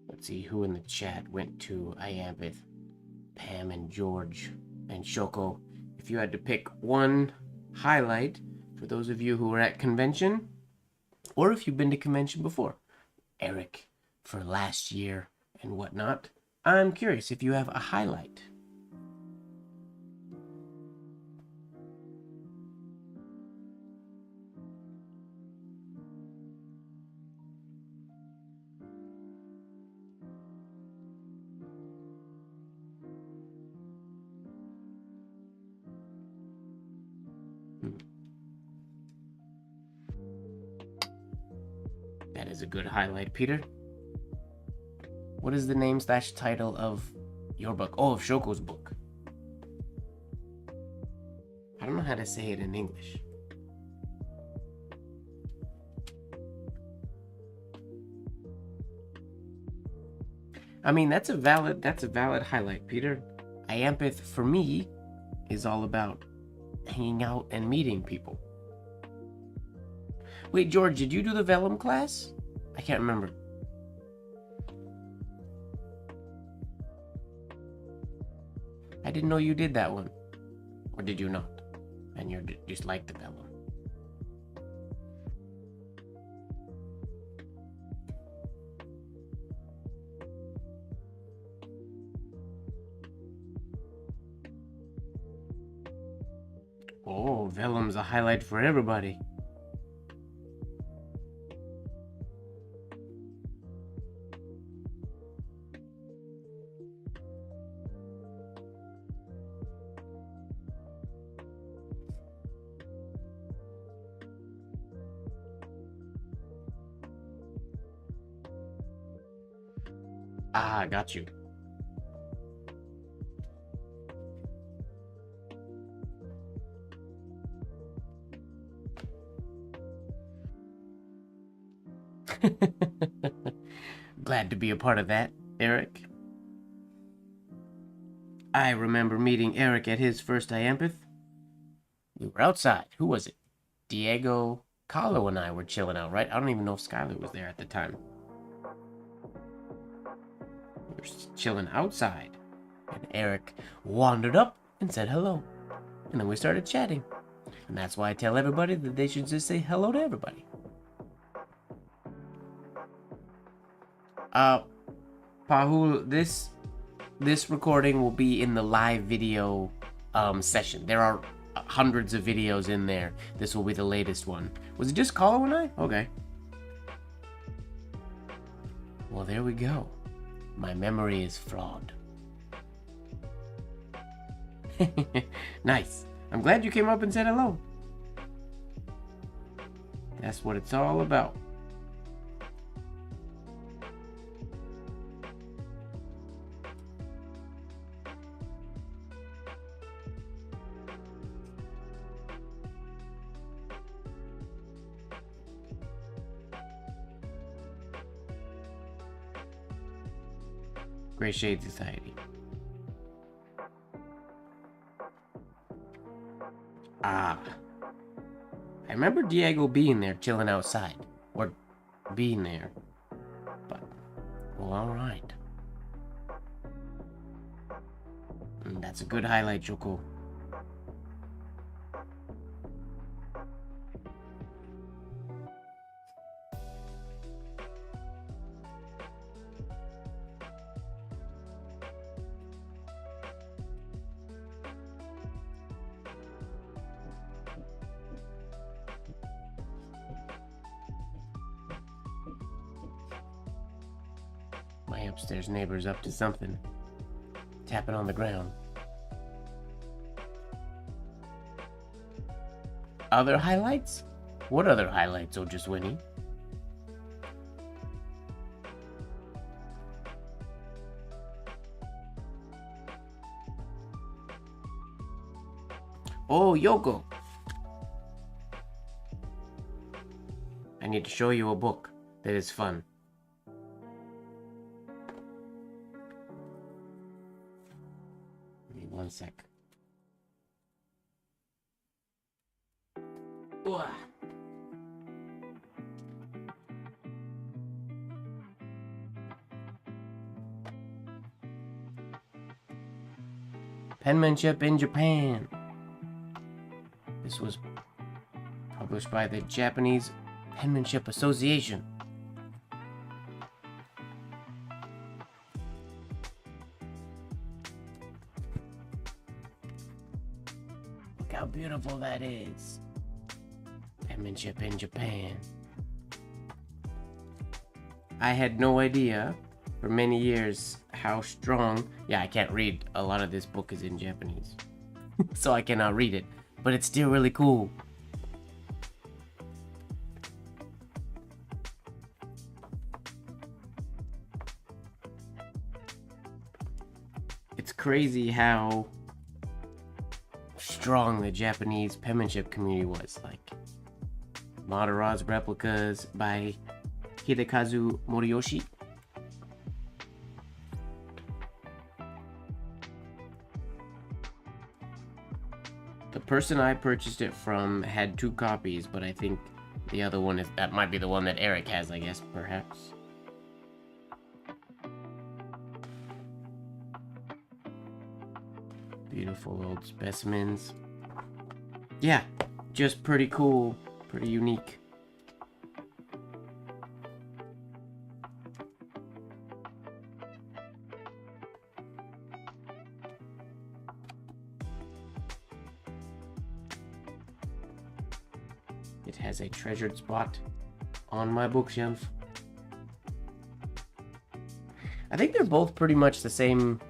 Let's see who in the chat went to IAMPETH. Pam and George and Shoko. If you had to pick one highlight for those of you who were at convention, or if you've been to convention before, Eric for last year and whatnot, I'm curious if you have a highlight. That is a good highlight, Peter. What is the name / title of your book? Oh, of Shoko's book. I don't know how to say it in English. I mean, that's a valid highlight, Peter. IAMPETH for me is all about hanging out and meeting people. Wait, George, did you do the vellum class? I can't remember. I didn't know you did that one. Or did you not? And you just like the vellum. Oh, vellum's a highlight for everybody. Ah, got you. Glad to be a part of that, Eric. I remember meeting Eric at his first IAMPETH. We were outside. Who was it? Diego, Carlo, and I were chilling out, right? I don't even know if Skylar was there at the time. We were chilling outside, and Eric wandered up and said hello. And then we started chatting. And that's why I tell everybody that they should just say hello to everybody. Pahul, this recording will be in the live video session. There are hundreds of videos in there. This will be the latest one. Was it just Carlo and I? Okay. Well, there we go. My memory is flawed. Nice. I'm glad you came up and said hello. That's what it's all about. Gray Shade Society. Ah. I remember Diego being there, chilling outside. Or being there. But, well, alright. That's a good highlight, Joko. My upstairs neighbor's up to something. Tapping on the ground. Other highlights? What other highlights, Ojaswini? Oh, Yoko! I need to show you a book that is fun. Give me 1 sec. Ooh. Penmanship in Japan. This was published by the Japanese Penmanship Association. Look how beautiful that is. Penmanship in Japan. I had no idea for many years how strong... Yeah, I can't read. A lot of this book is in Japanese. So I cannot read it. But it's still really cool. It's crazy how strong the Japanese penmanship community was. Like, Madara's replicas by Hidekazu Moriyoshi. The person I purchased it from had 2 copies, but I think the other one that might be the one that Eric has, I guess, perhaps. Beautiful old specimens. Yeah, just pretty cool, pretty unique. It has a treasured spot on my bookshelf. I think they're both pretty much the same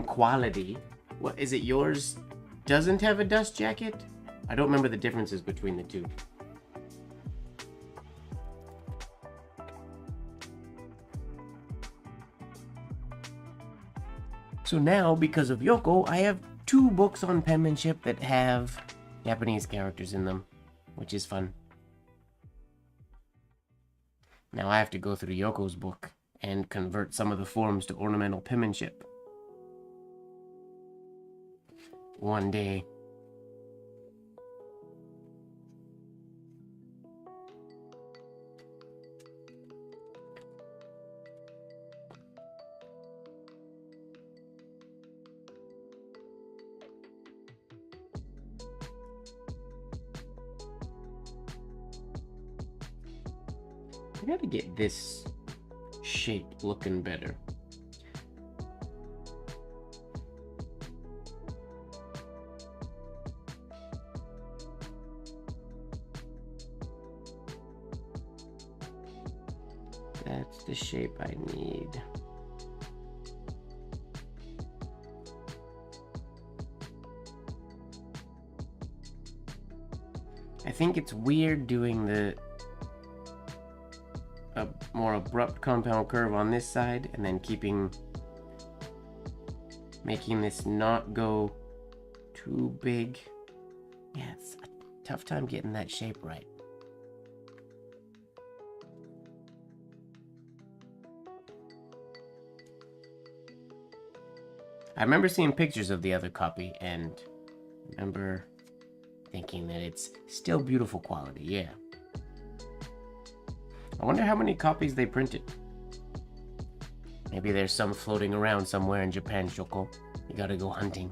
quality. What is it? Yours doesn't have a dust jacket? I don't remember the differences between the two. So now, because of Yoko, I have 2 books on penmanship that have Japanese characters in them, which is fun. Now I have to go through Yoko's book and convert some of the forms to ornamental penmanship. One day. I gotta get this shape looking better. That's the shape I need. I think it's weird doing the more abrupt compound curve on this side and then making this not go too big. Yeah, it's a tough time getting that shape right. I remember seeing pictures of the other copy and remember thinking that it's still beautiful quality, yeah. I wonder how many copies they printed. Maybe there's some floating around somewhere in Japan, Shoko. You gotta go hunting.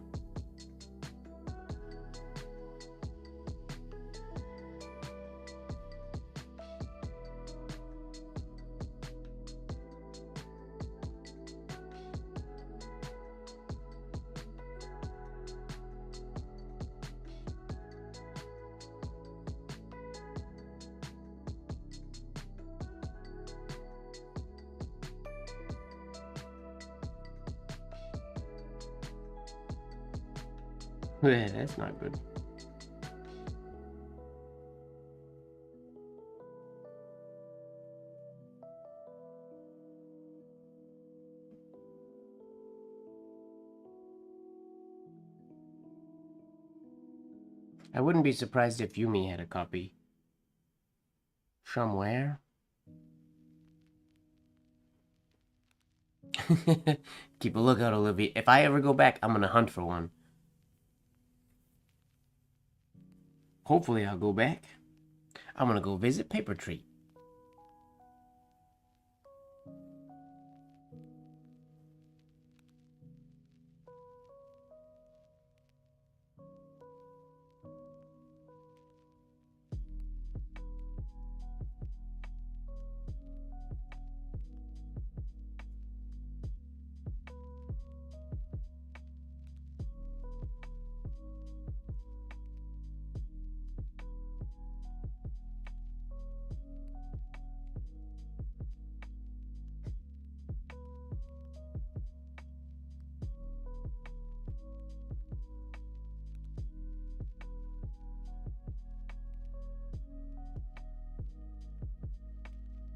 Yeah, that's not good. I wouldn't be surprised if Yumi had a copy. Somewhere. Keep a lookout, Olivia. If I ever go back, I'm gonna hunt for one. Hopefully I'll go back. I'm gonna go visit Paper Tree.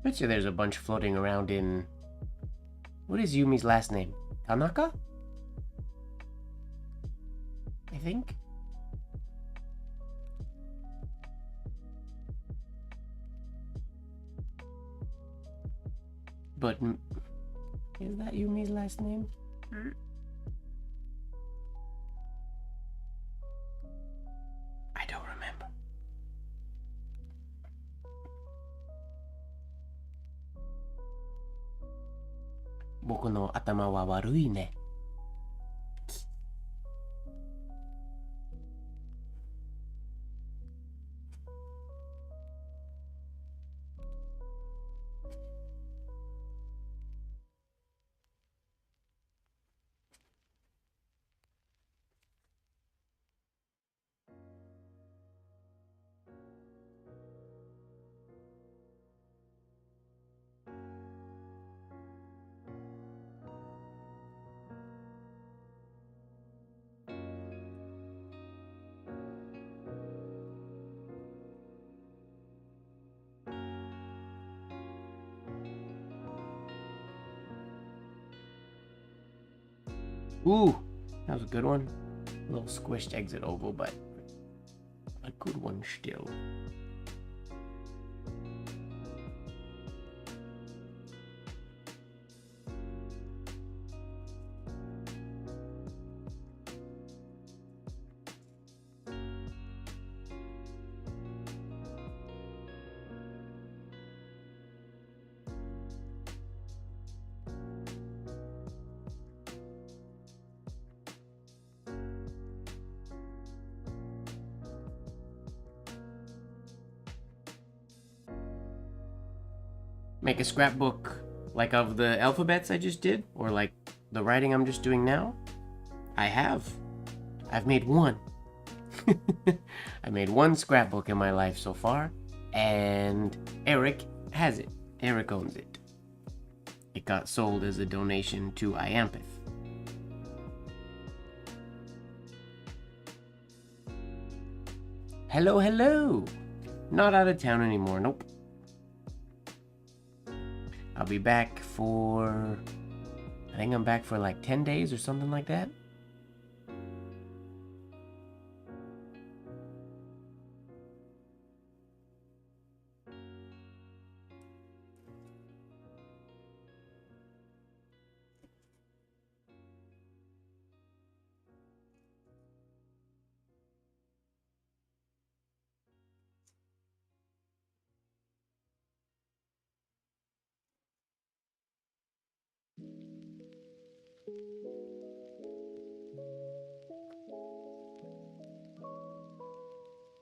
Bet you there's a bunch floating around in... What is Yumi's last name? Tanaka? I think? But... Is that Yumi's last name? I don't remember. Boku no atama wa warui ne. Ooh, that was a good one. A little squished exit oval, but a good one still. make a scrapbook like of the alphabets I just did, or like the writing I'm just doing now? I have. I've made one. I made one scrapbook in my life so far, and Eric has it. Eric owns it. It got sold as a donation to IAMPETH. Hello, hello! Not out of town anymore, nope. I'll be back for... I think I'm back for like 10 days or something like that.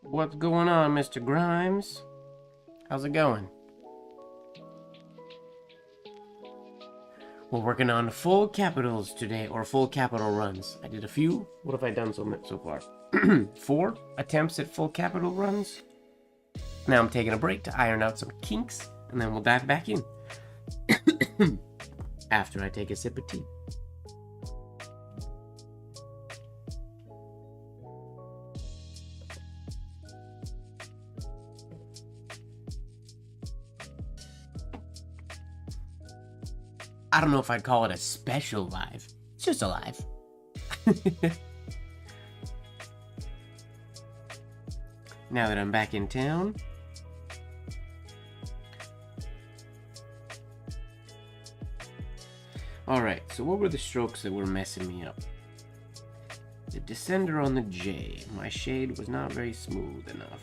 What's going on, Mr. Grimes? How's it going? We're working on full capitals today, or full capital runs. I did a few. What have I done so far? 4 attempts at full capital runs. Now I'm taking a break to iron out some kinks, and then we'll dive back in. After I take a sip of tea. I don't know if I'd call it a special live. It's just a live. Now that I'm back in town. Alright, so what were the strokes that were messing me up? The descender on the J. My shade was not very smooth enough.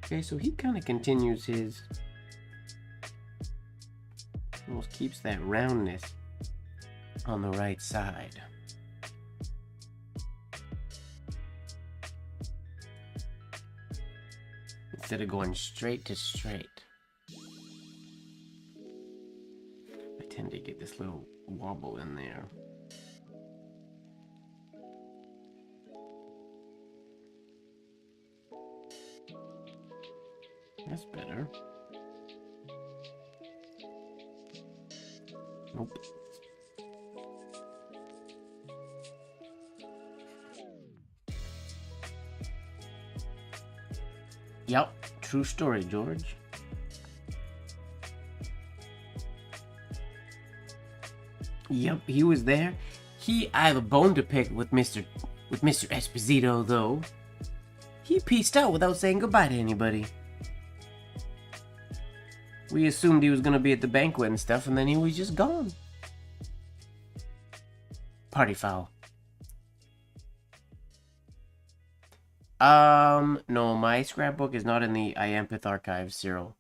Okay, so he kind of continues his... almost keeps that roundness on the right side. Instead of going straight to straight. I tend to get this little wobble in there. That's better. Nope. Yep, true story, George. Yep, he was there. I have a bone to pick with Mr. Esposito, though. He peaced out without saying goodbye to anybody. We assumed he was gonna be at the banquet and stuff, and then he was just gone. Party foul. No, my scrapbook is not in the IAMPETH archive, Cyril.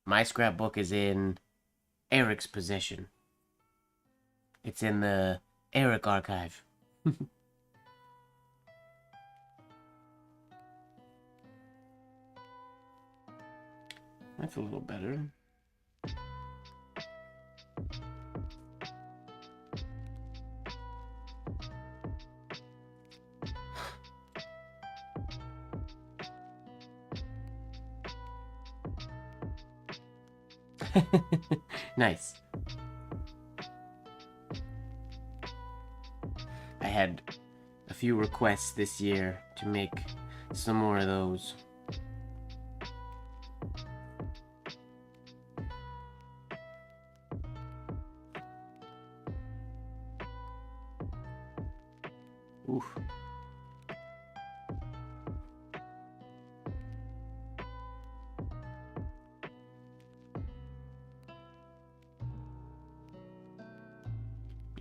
My scrapbook is in Eric's possession. It's in the Eric archive. That's a little better. Nice. I had a few requests this year to make some more of those. Oof.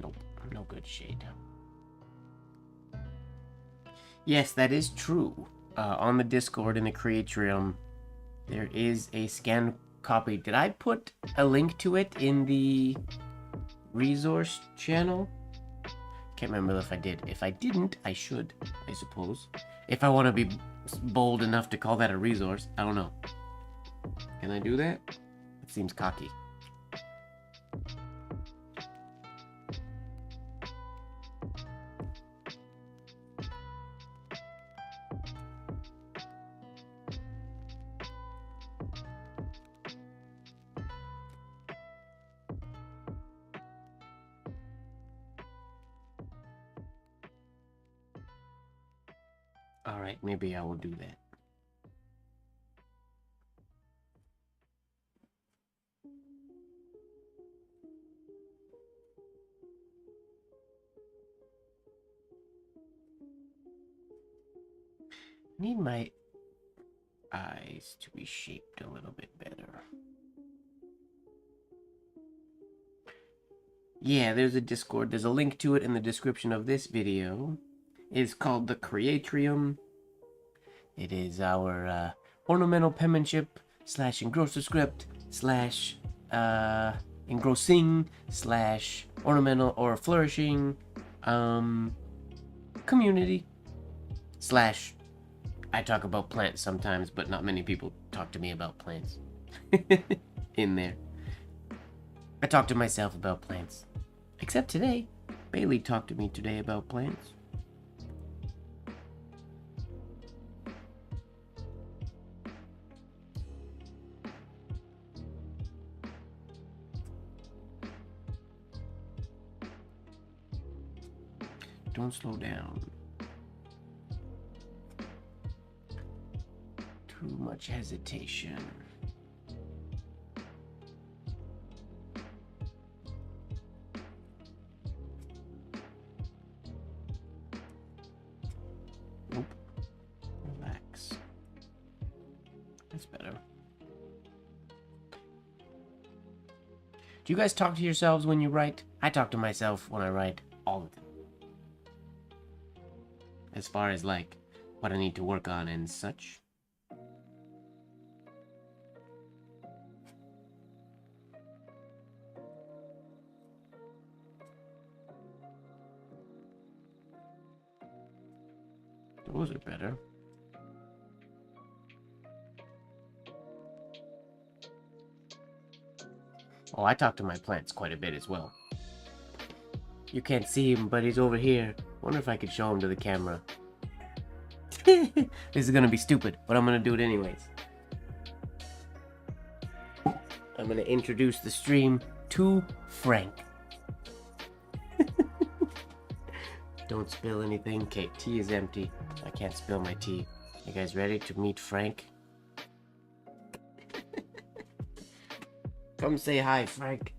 Nope, no good shade. Yes, that is true. On the Discord in the Creatrium, there is a scanned copy. Did I put a link to it in the resource channel? Can't remember if I did. If I didn't, I should, I suppose. If I want to be bold enough to call that a resource, I don't know. Can I do that? It seems cocky. Alright, maybe I will do that. Need my eyes to be shaped a little bit better. Yeah, there's a Discord. There's a link to it in the description of this video. It's called the Creatrium. It is our ornamental penmanship / engrosser script / engrossing / ornamental or flourishing community / I talk about plants sometimes, but not many people talk to me about plants in there. I talk to myself about plants. Except today. Bailey talked to me today about plants. Don't slow down. Too much hesitation. Nope. Relax. That's better. Do you guys talk to yourselves when you write? I talk to myself when I write all the time. As far as like what I need to work on and such. Those are better. Oh, I talk to my plants quite a bit as well. You can't see him, but he's over here. Wonder if I could show him to the camera. This is gonna be stupid, but I'm gonna do it anyways. I'm gonna introduce the stream to Frank. Don't spill anything. Okay, tea is empty. I can't spill my tea. You guys ready to meet Frank? Come say hi, Frank.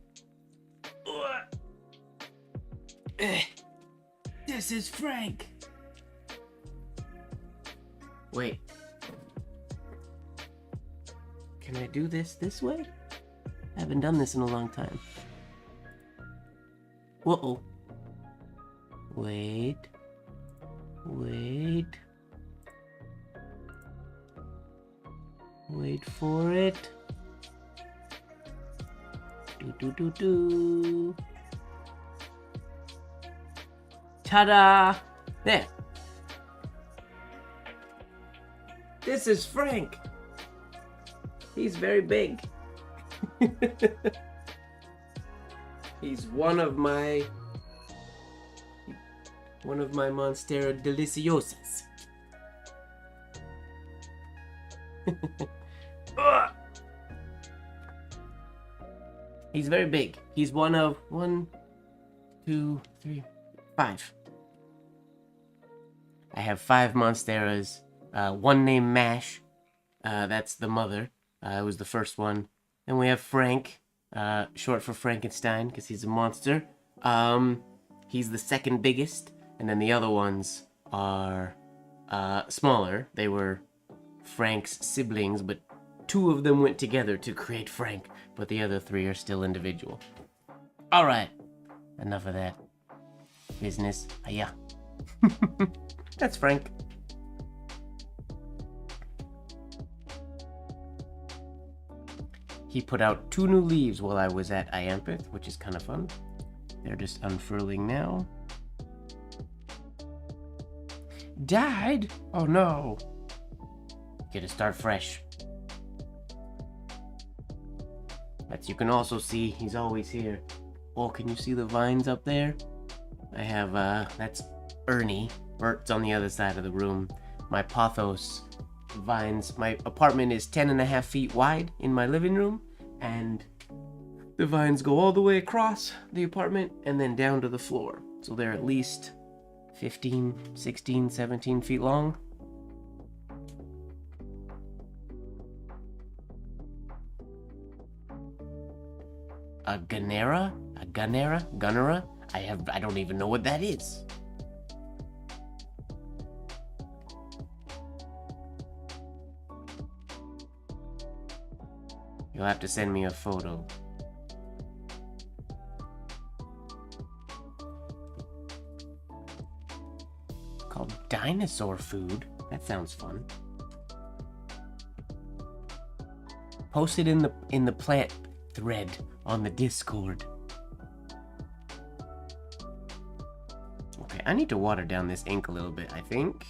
This is Frank. Wait. Can I do this way? I haven't done this in a long time. Whoa. Wait. Wait. Wait for it. Do. Ta-da! There. This is Frank. He's very big. He's one of my Monstera Deliciosas. He's very big. He's one of 1, 2, 3, 5. I have 5 Monsteras. One named Mash. That's the mother. It was the first one. Then we have Frank, short for Frankenstein, because he's a monster. He's the second biggest. And then the other ones are smaller. They were Frank's siblings, but 2 of them went together to create Frank, but the other 3 are still individual. Alright, enough of that business. Hiya. That's Frank. He put out 2 new leaves while I was at IAMPETH, which is kind of fun. They're just unfurling now. Died? Oh no. Gotta start fresh. As you can also see, he's always here. Oh, can you see the vines up there? I have, that's Ernie. Bert's on the other side of the room. My pothos vines. My apartment is 10.5 feet wide in my living room, and the vines go all the way across the apartment and then down to the floor. So they're at least 15, 16, 17 feet long. A Gunnera? A Gunnera? Gunnera? I don't even know what that is. You'll have to send me a photo. It's called dinosaur food. That sounds fun. Post it in the plant thread on the Discord. Okay, I need to water down this ink a little bit, I think.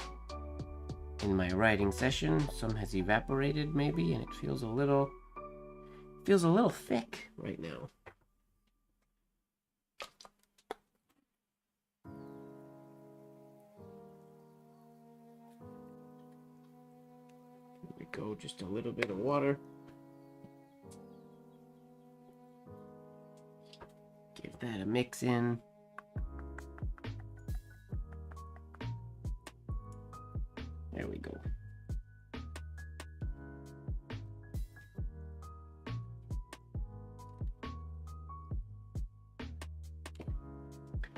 In my writing session, some has evaporated maybe, and it feels a little thick right now. Here we go, just a little bit of water. Give that a mix in. There we go.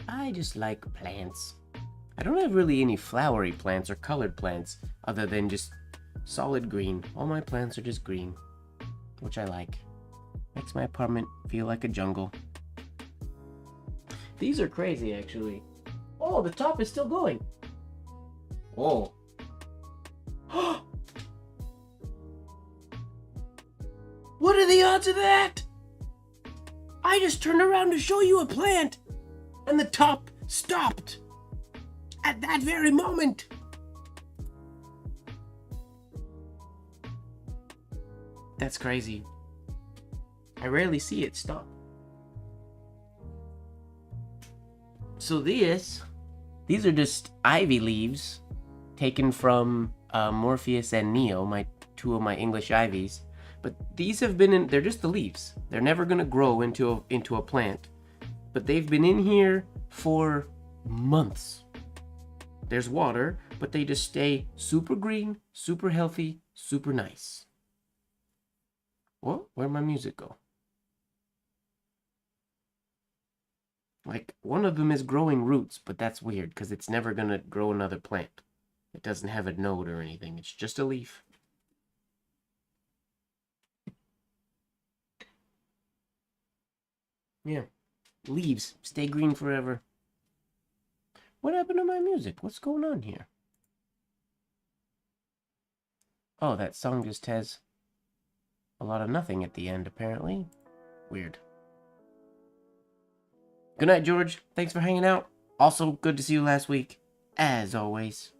I just like plants. I don't have really any flowery plants or colored plants other than just solid green. All my plants are just green, which I like. Makes my apartment feel like a jungle. These are crazy, actually. Oh, the top is still going. Whoa. What are the odds of that? I just turned around to show you a plant, and the top stopped at that very moment. That's crazy. I rarely see it stop. So these are just ivy leaves taken from Morpheus and Neo, two of my English ivies. But these have been in, they're just the leaves. They're never gonna grow into a plant. But they've been in here for months. There's water, but they just stay super green, super healthy, super nice. What? Where'd my music go? Like, one of them is growing roots, but that's weird because it's never gonna grow another plant. It doesn't have a node or anything. It's just a leaf. Yeah. Leaves. Stay green forever. What happened to my music? What's going on here? Oh, that song just has a lot of nothing at the end, apparently. Weird. Good night, George. Thanks for hanging out. Also, good to see you last week, as always.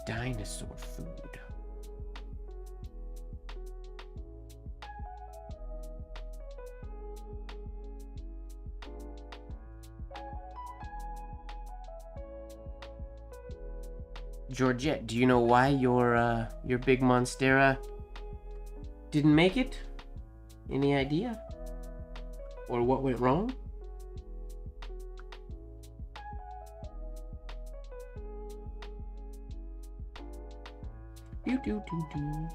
Dinosaur food. Georgette, do you know why your big monstera didn't make it? Any idea? Or what went wrong? Do do do do.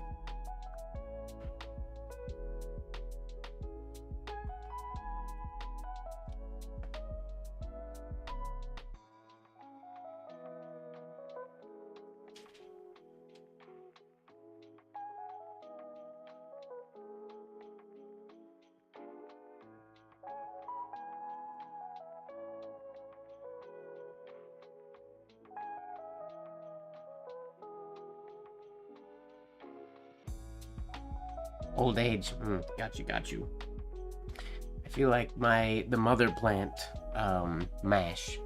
Old age. Got you. I feel like the mother plant, mash,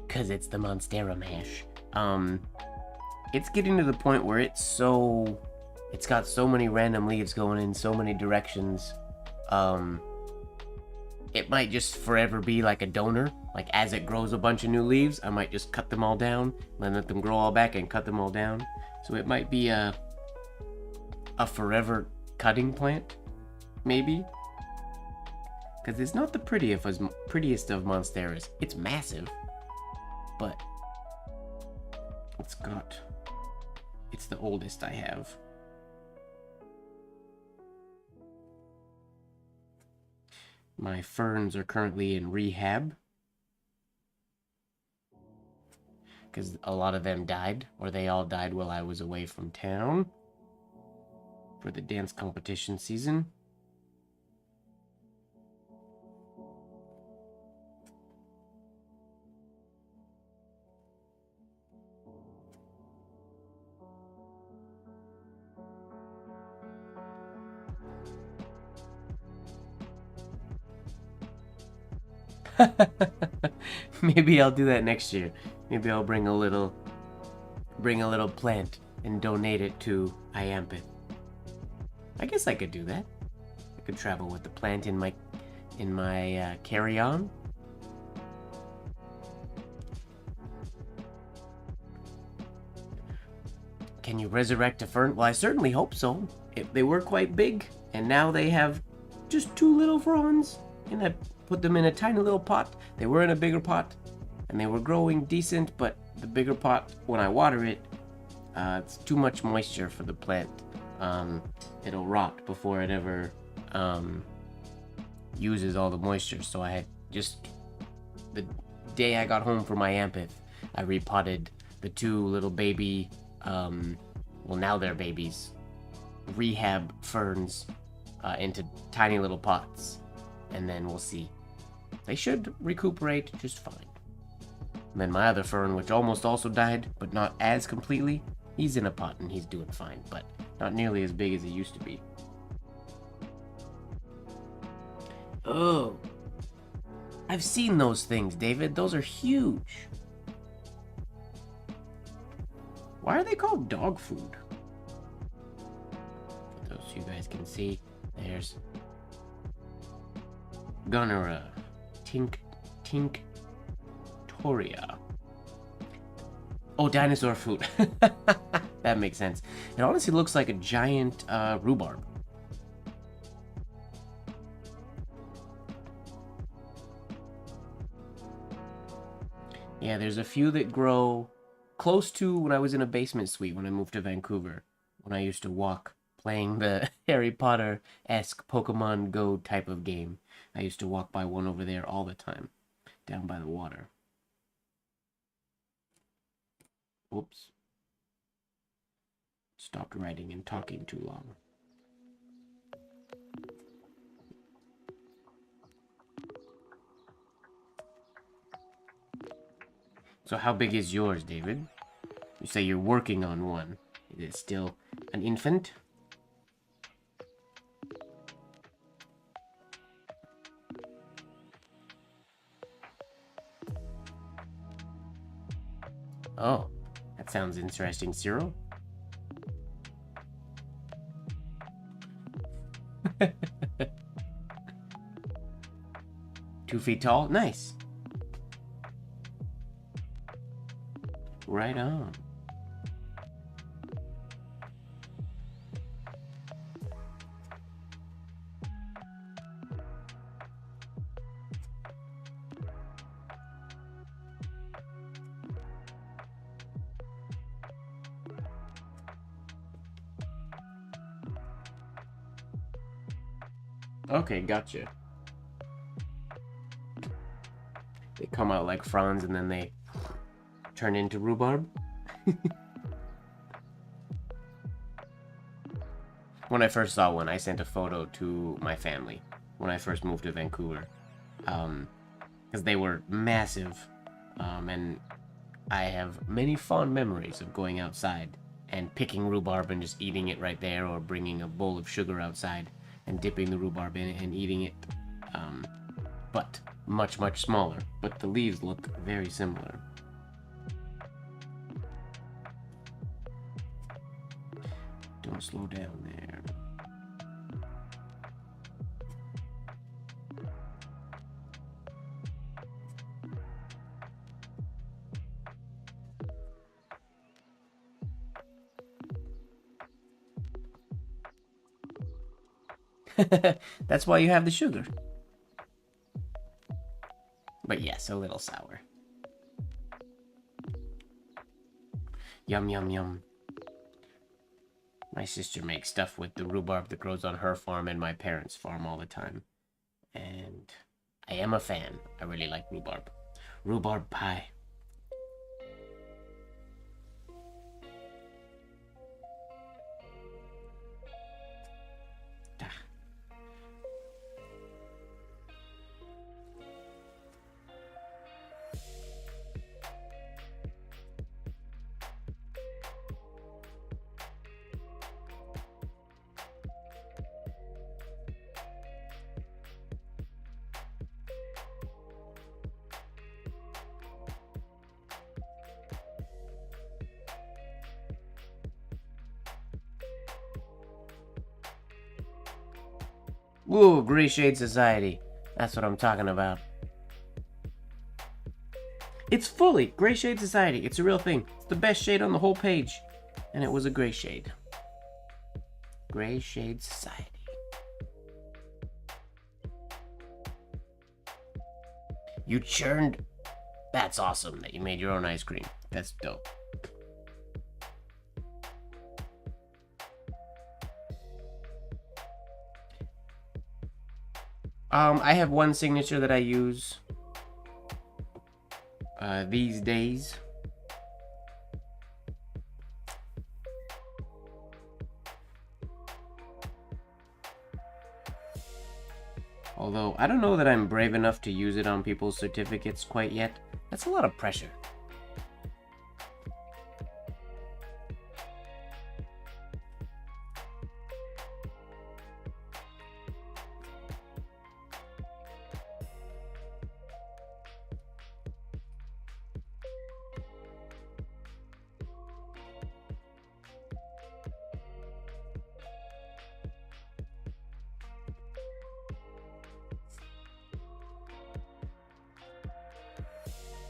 because it's the Monstera mash. It's getting to the point where it's got so many random leaves going in so many directions. It might just forever be like a donor. Like as it grows a bunch of new leaves, I might just cut them all down, then let them grow all back and cut them all down. So it might be a forever cutting plant, maybe. Because it's not the prettiest of monsteras. It's massive, but it's the oldest I have. My ferns are currently in rehab because a lot of them died, or they all died while I was away from town for the dance competition season. Maybe I'll do that next year. Maybe I'll bring a little plant and donate it to IAMPETH. I guess I could do that. I could travel with the plant in my carry-on. Can you resurrect a fern? Well, I certainly hope so. They were quite big, and now they have just 2 little fronds, and I put them in a tiny little pot. They were in a bigger pot, and they were growing decent, but the bigger pot, when I water it, it's too much moisture for the plant. It'll rot before it ever uses all the moisture. So I had the day I got home from IAMPETH, I repotted the 2 little baby, well now they're babies, rehab ferns into tiny little pots, and then we'll see. They should recuperate just fine. And then my other fern, which almost also died, but not as completely, he's in a pot and he's doing fine, but not nearly as big as he used to be. Oh, I've seen those things, David. Those are huge. Why are they called dog food? For those you guys can see, there's Gonorrhea, Tinctoria. Oh, dinosaur food. That makes sense. It honestly looks like a giant rhubarb. Yeah, there's a few that grow close to when I was in a basement suite when I moved to Vancouver. When I used to walk playing the Harry Potter-esque Pokemon Go type of game. I used to walk by one over there all the time, down by the water. Whoops. Stopped writing and talking too long. So how big is yours, David? You say you're working on one. Is it still an infant? Oh, that sounds interesting, Cyril. 2 feet tall? Nice. Right on. Okay, gotcha. They come out like fronds and then they turn into rhubarb. When I first saw one, I sent a photo to my family when I first moved to Vancouver. Because they were massive. And I have many fond memories of going outside and picking rhubarb and just eating it right there, or bringing a bowl of sugar outside and dipping the rhubarb in it and eating it. But much, much smaller. But the leaves look very similar. Don't slow down there. That's why you have the sugar. But yes, a little sour. Yum, yum, yum. My sister makes stuff with the rhubarb that grows on her farm and my parents' farm all the time. And I am a fan. I really like rhubarb. Rhubarb pie. Whoa, Gray Shade Society. That's what I'm talking about. It's fully Gray Shade Society. It's a real thing. It's the best shade on the whole page. And it was a gray shade. Gray Shade Society. You churned... That's awesome that you made your own ice cream. That's dope. I have one signature that I use these days. Although, I don't know that I'm brave enough to use it on people's certificates quite yet. That's a lot of pressure.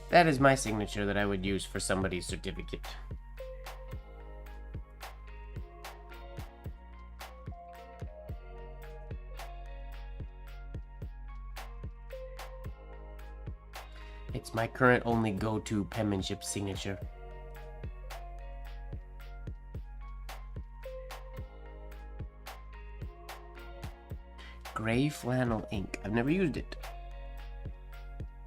That is my signature that I would use for somebody's certificate. It's my current only go-to penmanship signature. Gray flannel ink. I've never used it.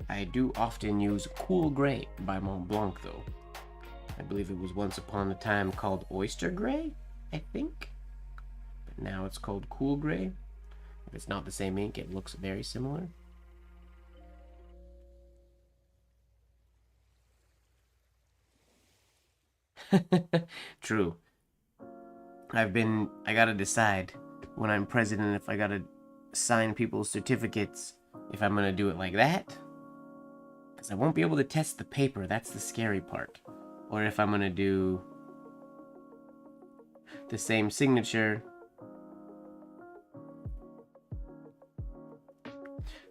I do often use Cool Gray by Mont Blanc, though. I believe it was once upon a time called Oyster Gray, I think. But now it's called Cool Gray. If it's not the same ink, it looks very similar. True. I gotta decide when I'm president if I gotta sign people's certificates, if I'm gonna do it like that. Because I won't be able to test the paper, that's the scary part. Or if I'm gonna do the same signature,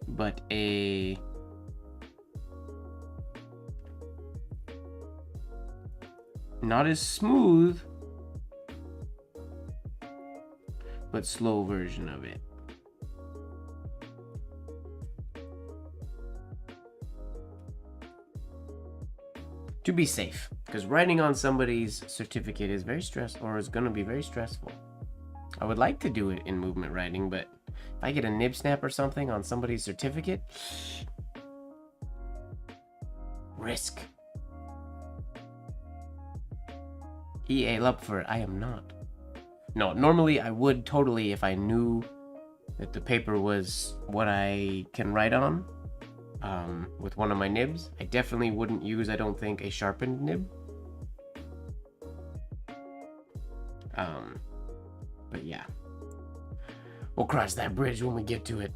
but not as smooth, but slow version of it. To be safe, because writing on somebody's certificate is very stressful, or is going to be very stressful. I would like to do it in movement writing, but if I get a nib snap or something on somebody's certificate, risk. EA Lupfer, I am not. No, normally I would totally if I knew that the paper was what I can write on. With one of my nibs. I definitely wouldn't use, I don't think, a sharpened nib. But yeah, we'll cross that bridge when we get to it.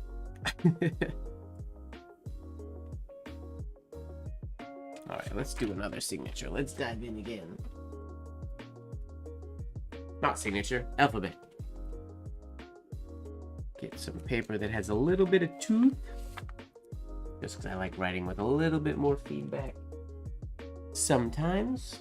All right, let's do another signature. Let's dive in again. Not signature, alphabet. Get some paper that has a little bit of tooth, just because I like writing with a little bit more feedback sometimes.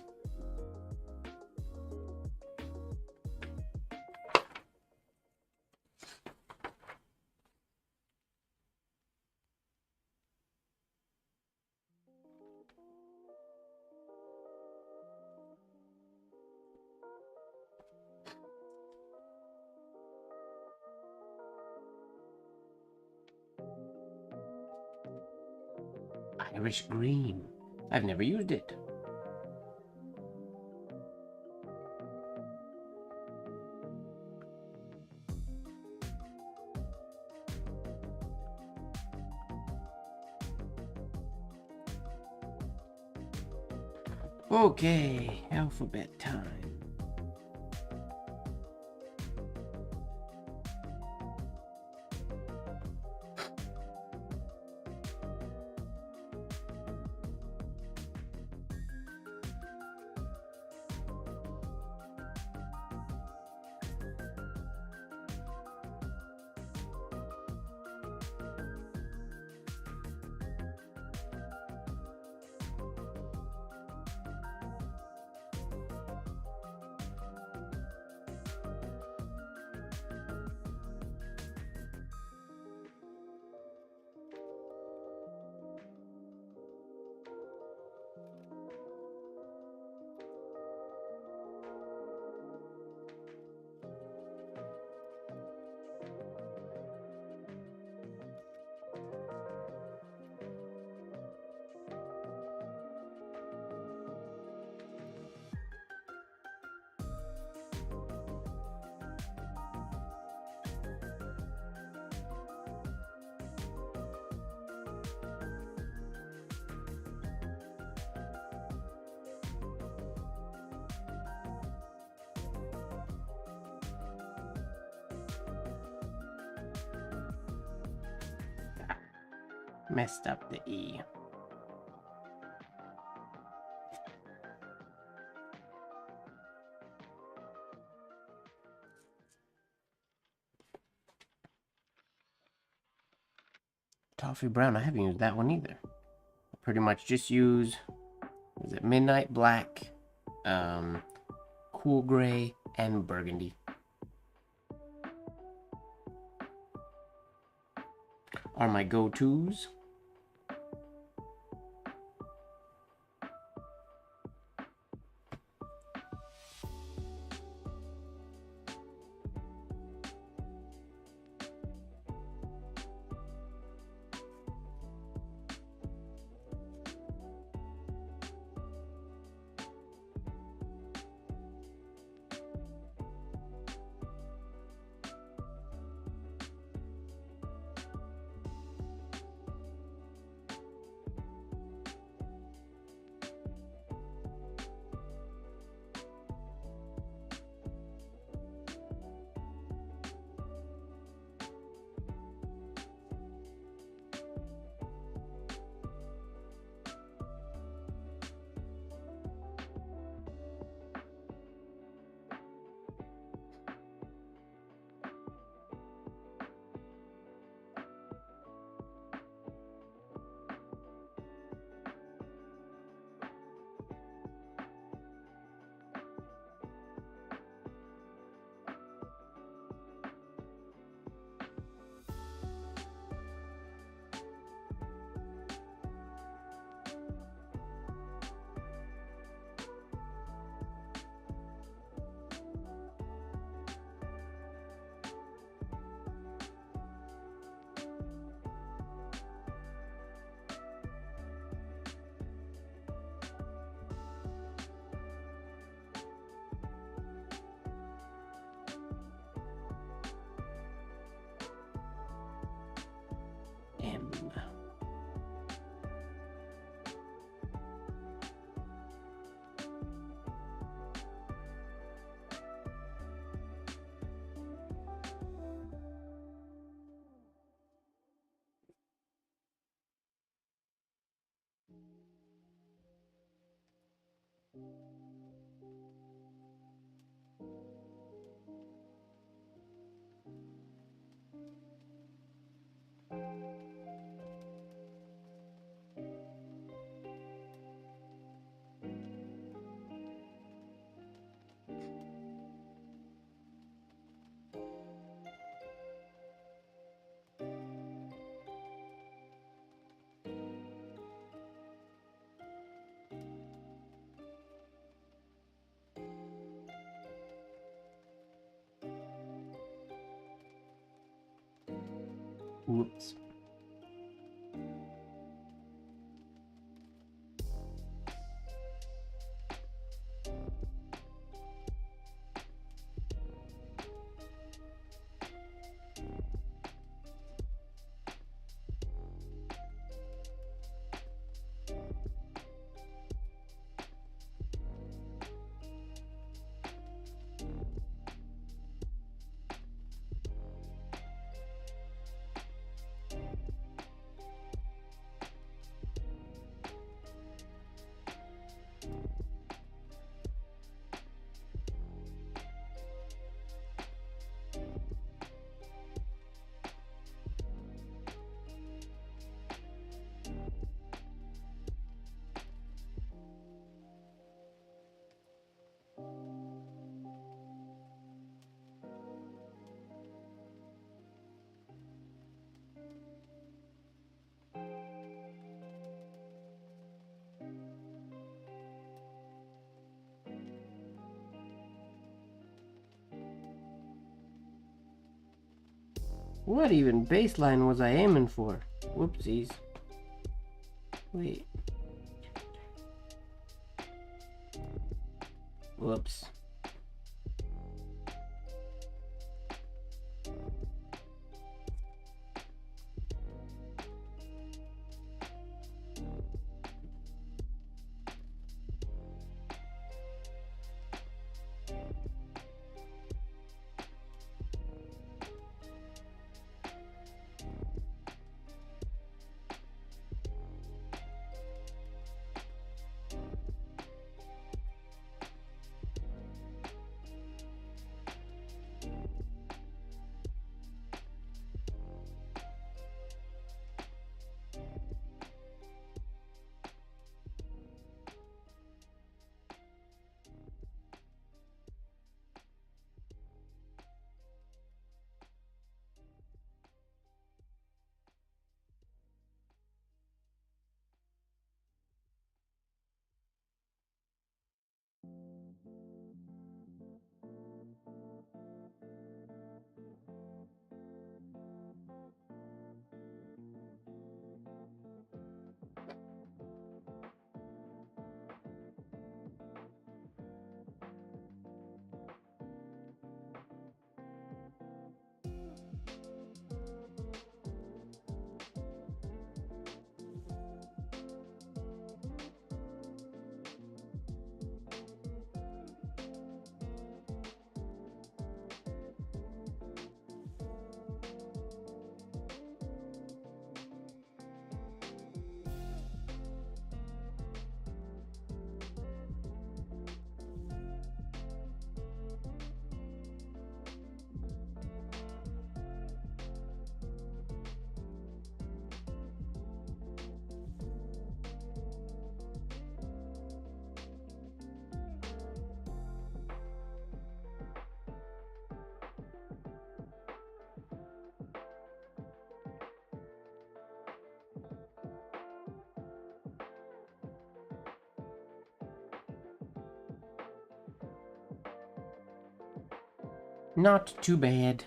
Irish green. I've never used it. Okay, alphabet time. Messed up the E. Toffee brown, I haven't used that one either. I pretty much just use, is it midnight black, cool gray, and burgundy. Are my go-tos. Whoops. What even baseline was I aiming for? Whoopsies. Wait. Whoops. Not too bad.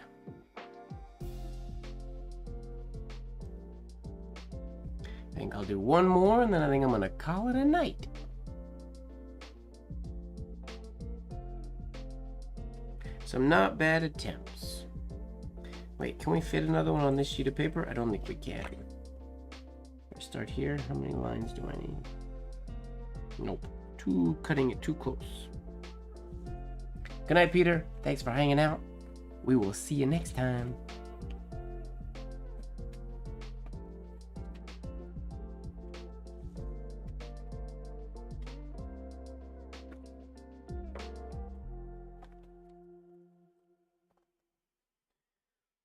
I think I'll do one more and then I think I'm gonna call it a night. Some not bad attempts. Wait, can we fit another one on this sheet of paper? I don't think we can. I start here. How many lines do I need? Nope. Cutting it too close. Good night, Peter. Thanks for hanging out. We will see you next time.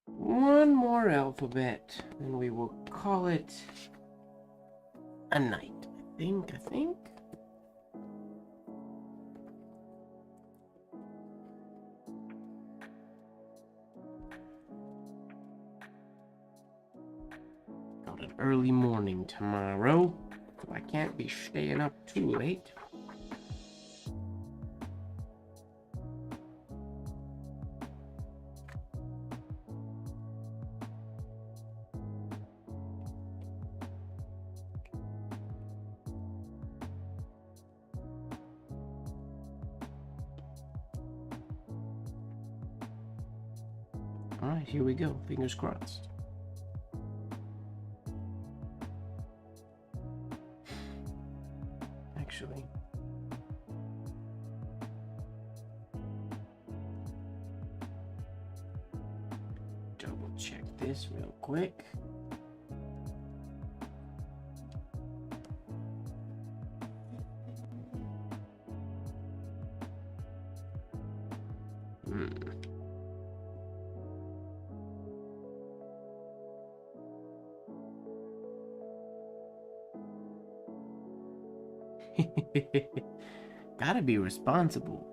One more alphabet, and we will call it a night. I think. Got an early morning tomorrow, so I can't be staying up too late. Alright, here we go. Fingers crossed. Actually, double check this real quick. Gotta be responsible.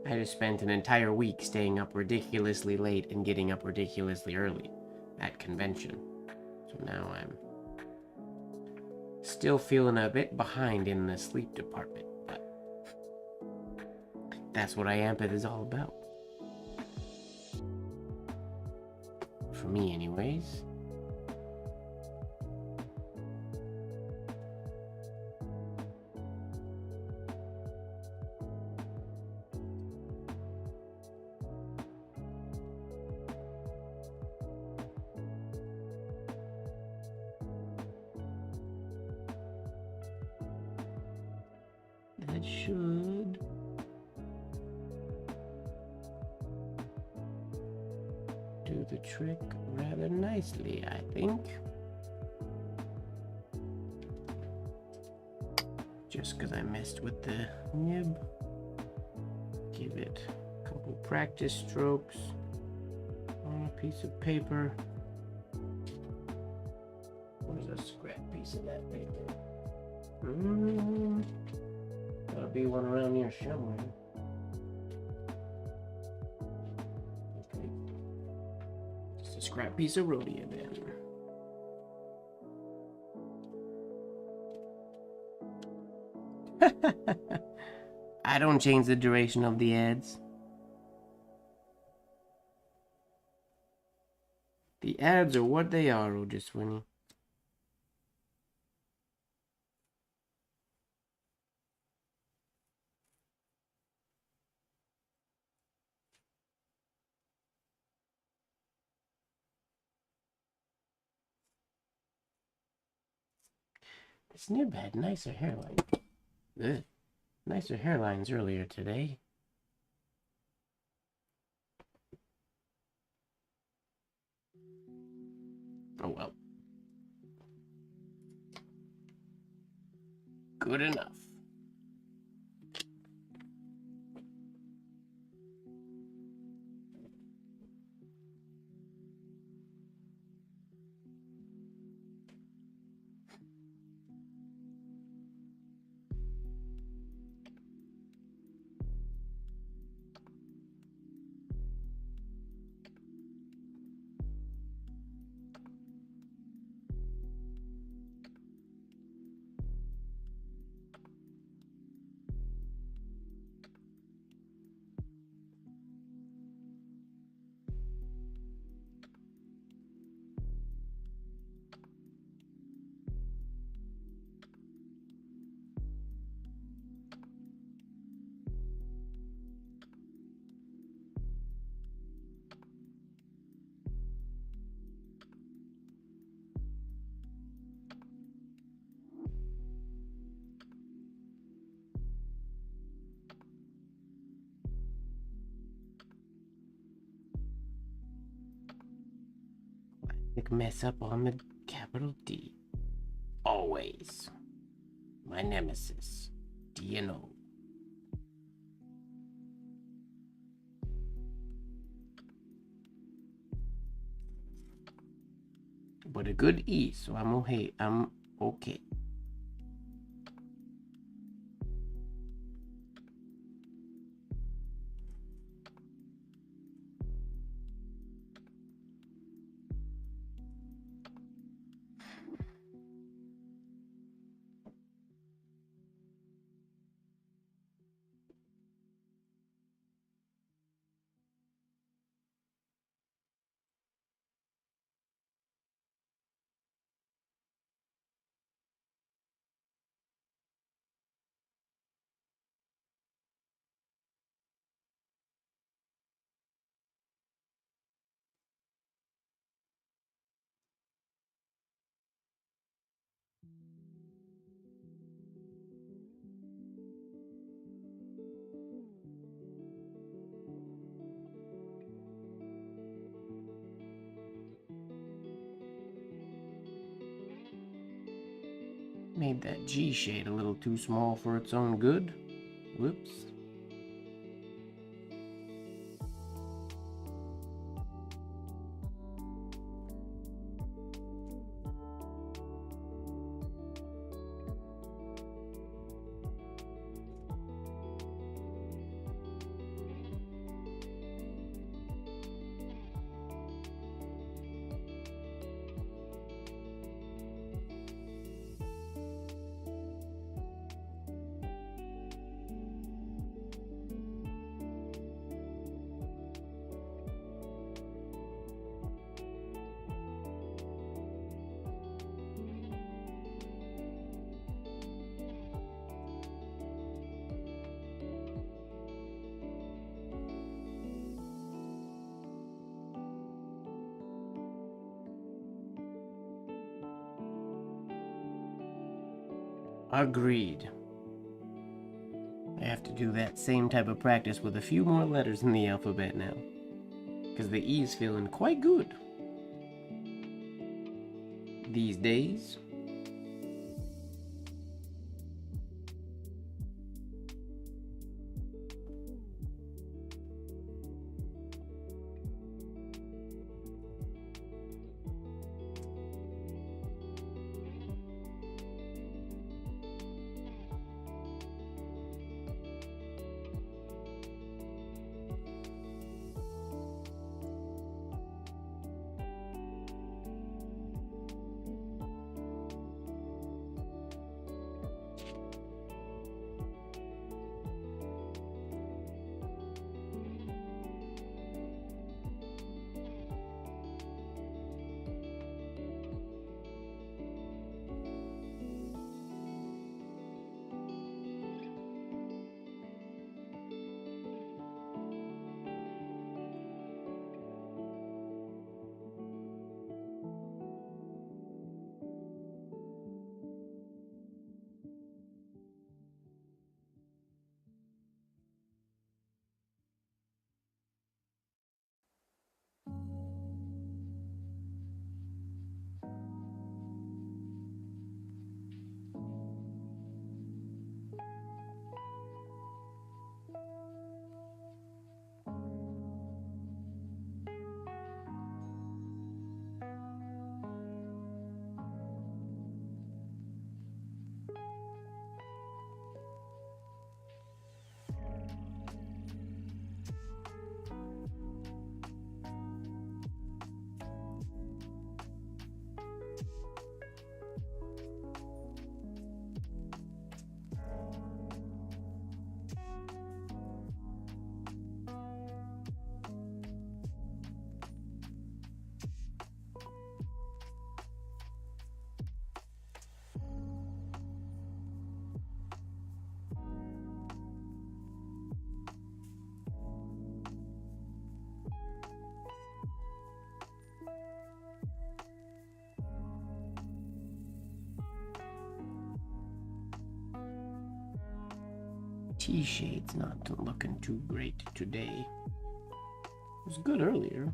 I just spent an entire week staying up ridiculously late and getting up ridiculously early at convention. So now I'm still feeling a bit behind in the sleep department, but that's what IAMPETH is all about. For me, anyways. That should do the trick rather nicely, I think. Just because I messed with the nib. Give it a couple practice strokes on a piece of paper. Where's a scrap piece of that paper? Gotta be one around here somewhere. Okay. Just a scrap piece of rhodia then. I don't change the duration of the ads. The ads are what they are, Ojaswini. This nib had nicer hairline. Ugh. Nicer hairlines earlier today. Oh well. Good enough. Mess up on the capital D. Always. My nemesis. DNO. But a good E, so I'm okay. I'm okay. Made that G shade a little too small for its own good. Whoops. Agreed. I have to do that same type of practice with a few more letters in the alphabet now, because the E is feeling quite good these days. T-shade's not looking too great today. It was good earlier.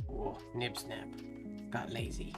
Oh, nib snap. Got lazy.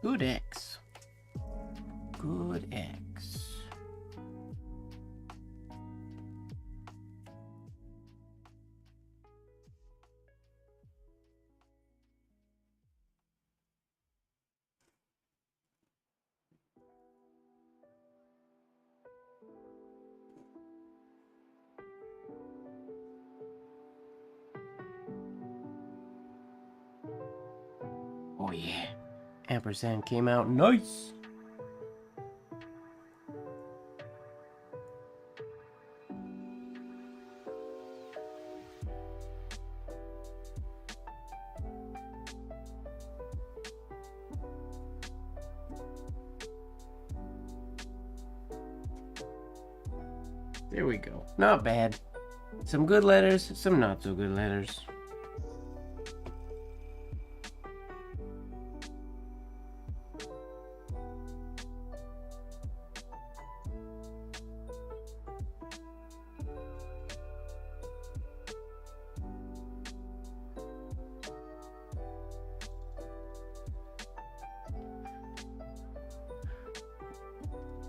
Good X. Good X. Oh yeah. Ampersand came out nice. There we go. Not bad. Some good letters, some not so good letters.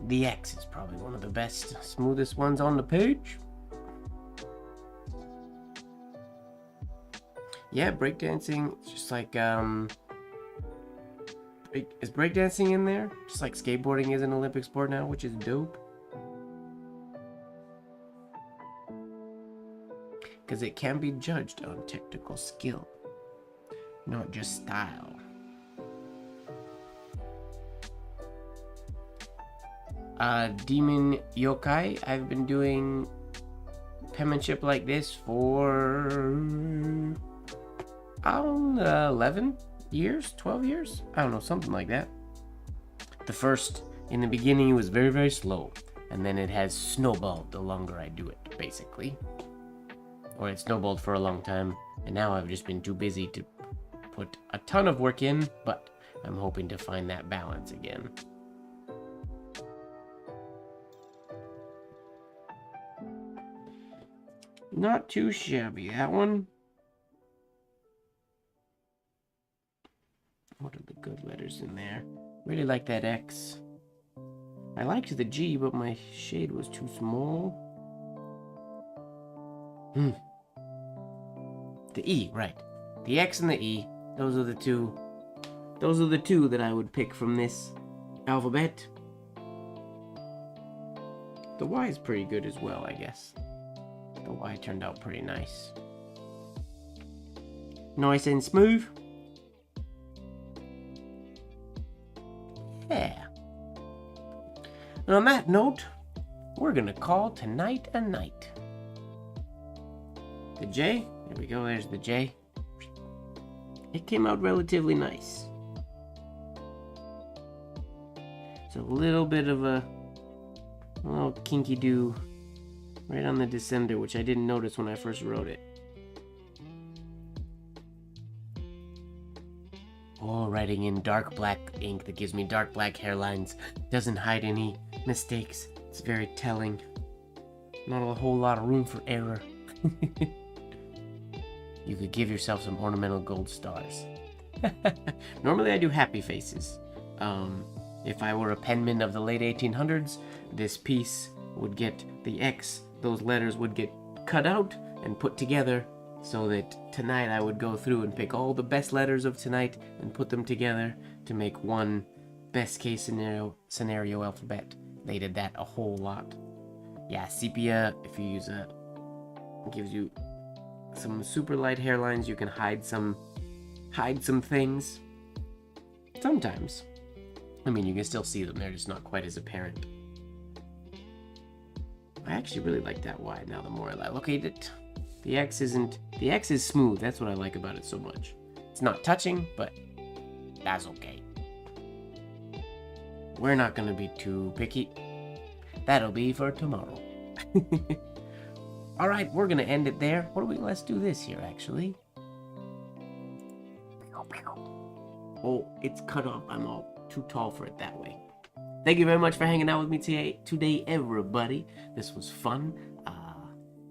The X is probably one of the best, smoothest ones on the page. Yeah, breakdancing, it's just like, is breakdancing in there? Just like skateboarding is an Olympic sport now, which is dope. Because it can be judged on technical skill, not just style. Demon Yokai, I've been doing penmanship like this for 11 years, 12 years? I don't know, something like that. In the beginning it was very, very slow, and then it has snowballed the longer I do it, basically. Or it snowballed for a long time, and now I've just been too busy to put a ton of work in, but I'm hoping to find that balance again. Not too shabby, that one. What are the good letters in there? Really like that X. I liked the G, but my shade was too small. The E, right. The X and the E, those are the two. Those are the two that I would pick from this alphabet. The Y is pretty good as well, I guess. The Y turned out pretty nice. Nice and smooth. Yeah. And on that note, we're gonna call tonight a night. The J, there we go, there's the J. It came out relatively nice. It's a little bit of a little kinky do right on the descender, which I didn't notice when I first wrote it. Oh, writing in dark black ink that gives me dark black hairlines. Doesn't hide any mistakes. It's very telling. Not a whole lot of room for error. You could give yourself some ornamental gold stars. Normally I do happy faces. If I were a penman of the late 1800s, this piece would get the X, those letters would get cut out and put together, so that tonight I would go through and pick all the best letters of tonight and put them together to make one best case scenario alphabet. They did that a whole lot. Yeah, sepia, if you use it gives you some super light hairlines. You can hide some things. Sometimes. I mean, you can still see them, they're just not quite as apparent. I actually really like that Y now the more I locate it. The X is smooth, that's what I like about it so much. It's not touching, but that's okay. We're not gonna be too picky. That'll be for tomorrow. Alright, we're gonna end it there. Let's do this here, actually. Oh, it's cut off. I'm all too tall for it that way. Thank you very much for hanging out with me today, everybody. This was fun.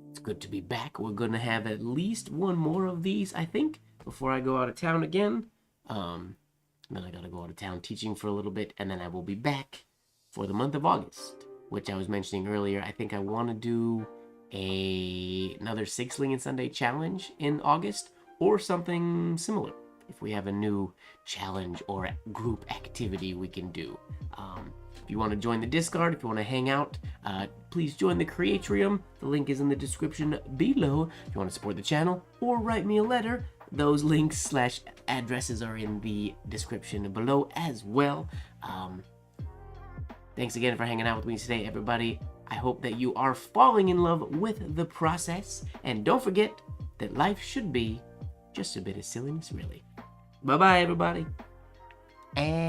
It's good to be back. We're gonna have at least one more of these, I think, before I go out of town again. Then I gotta go out of town teaching for a little bit, and then I will be back for the month of August, which I was mentioning earlier. I think I want to do another Sig Slinging Sunday challenge in August, or something similar. If we have a new challenge or group activity we can do. If you want to join the Discord, if you want to hang out, please join the Creatrium. The link is in the description below. If you want to support the channel or write me a letter, those links / addresses are in the description below as well. Thanks again for hanging out with me today, everybody. I hope that you are falling in love with the process. And don't forget that life should be just a bit of silliness, really. Bye-bye, everybody. And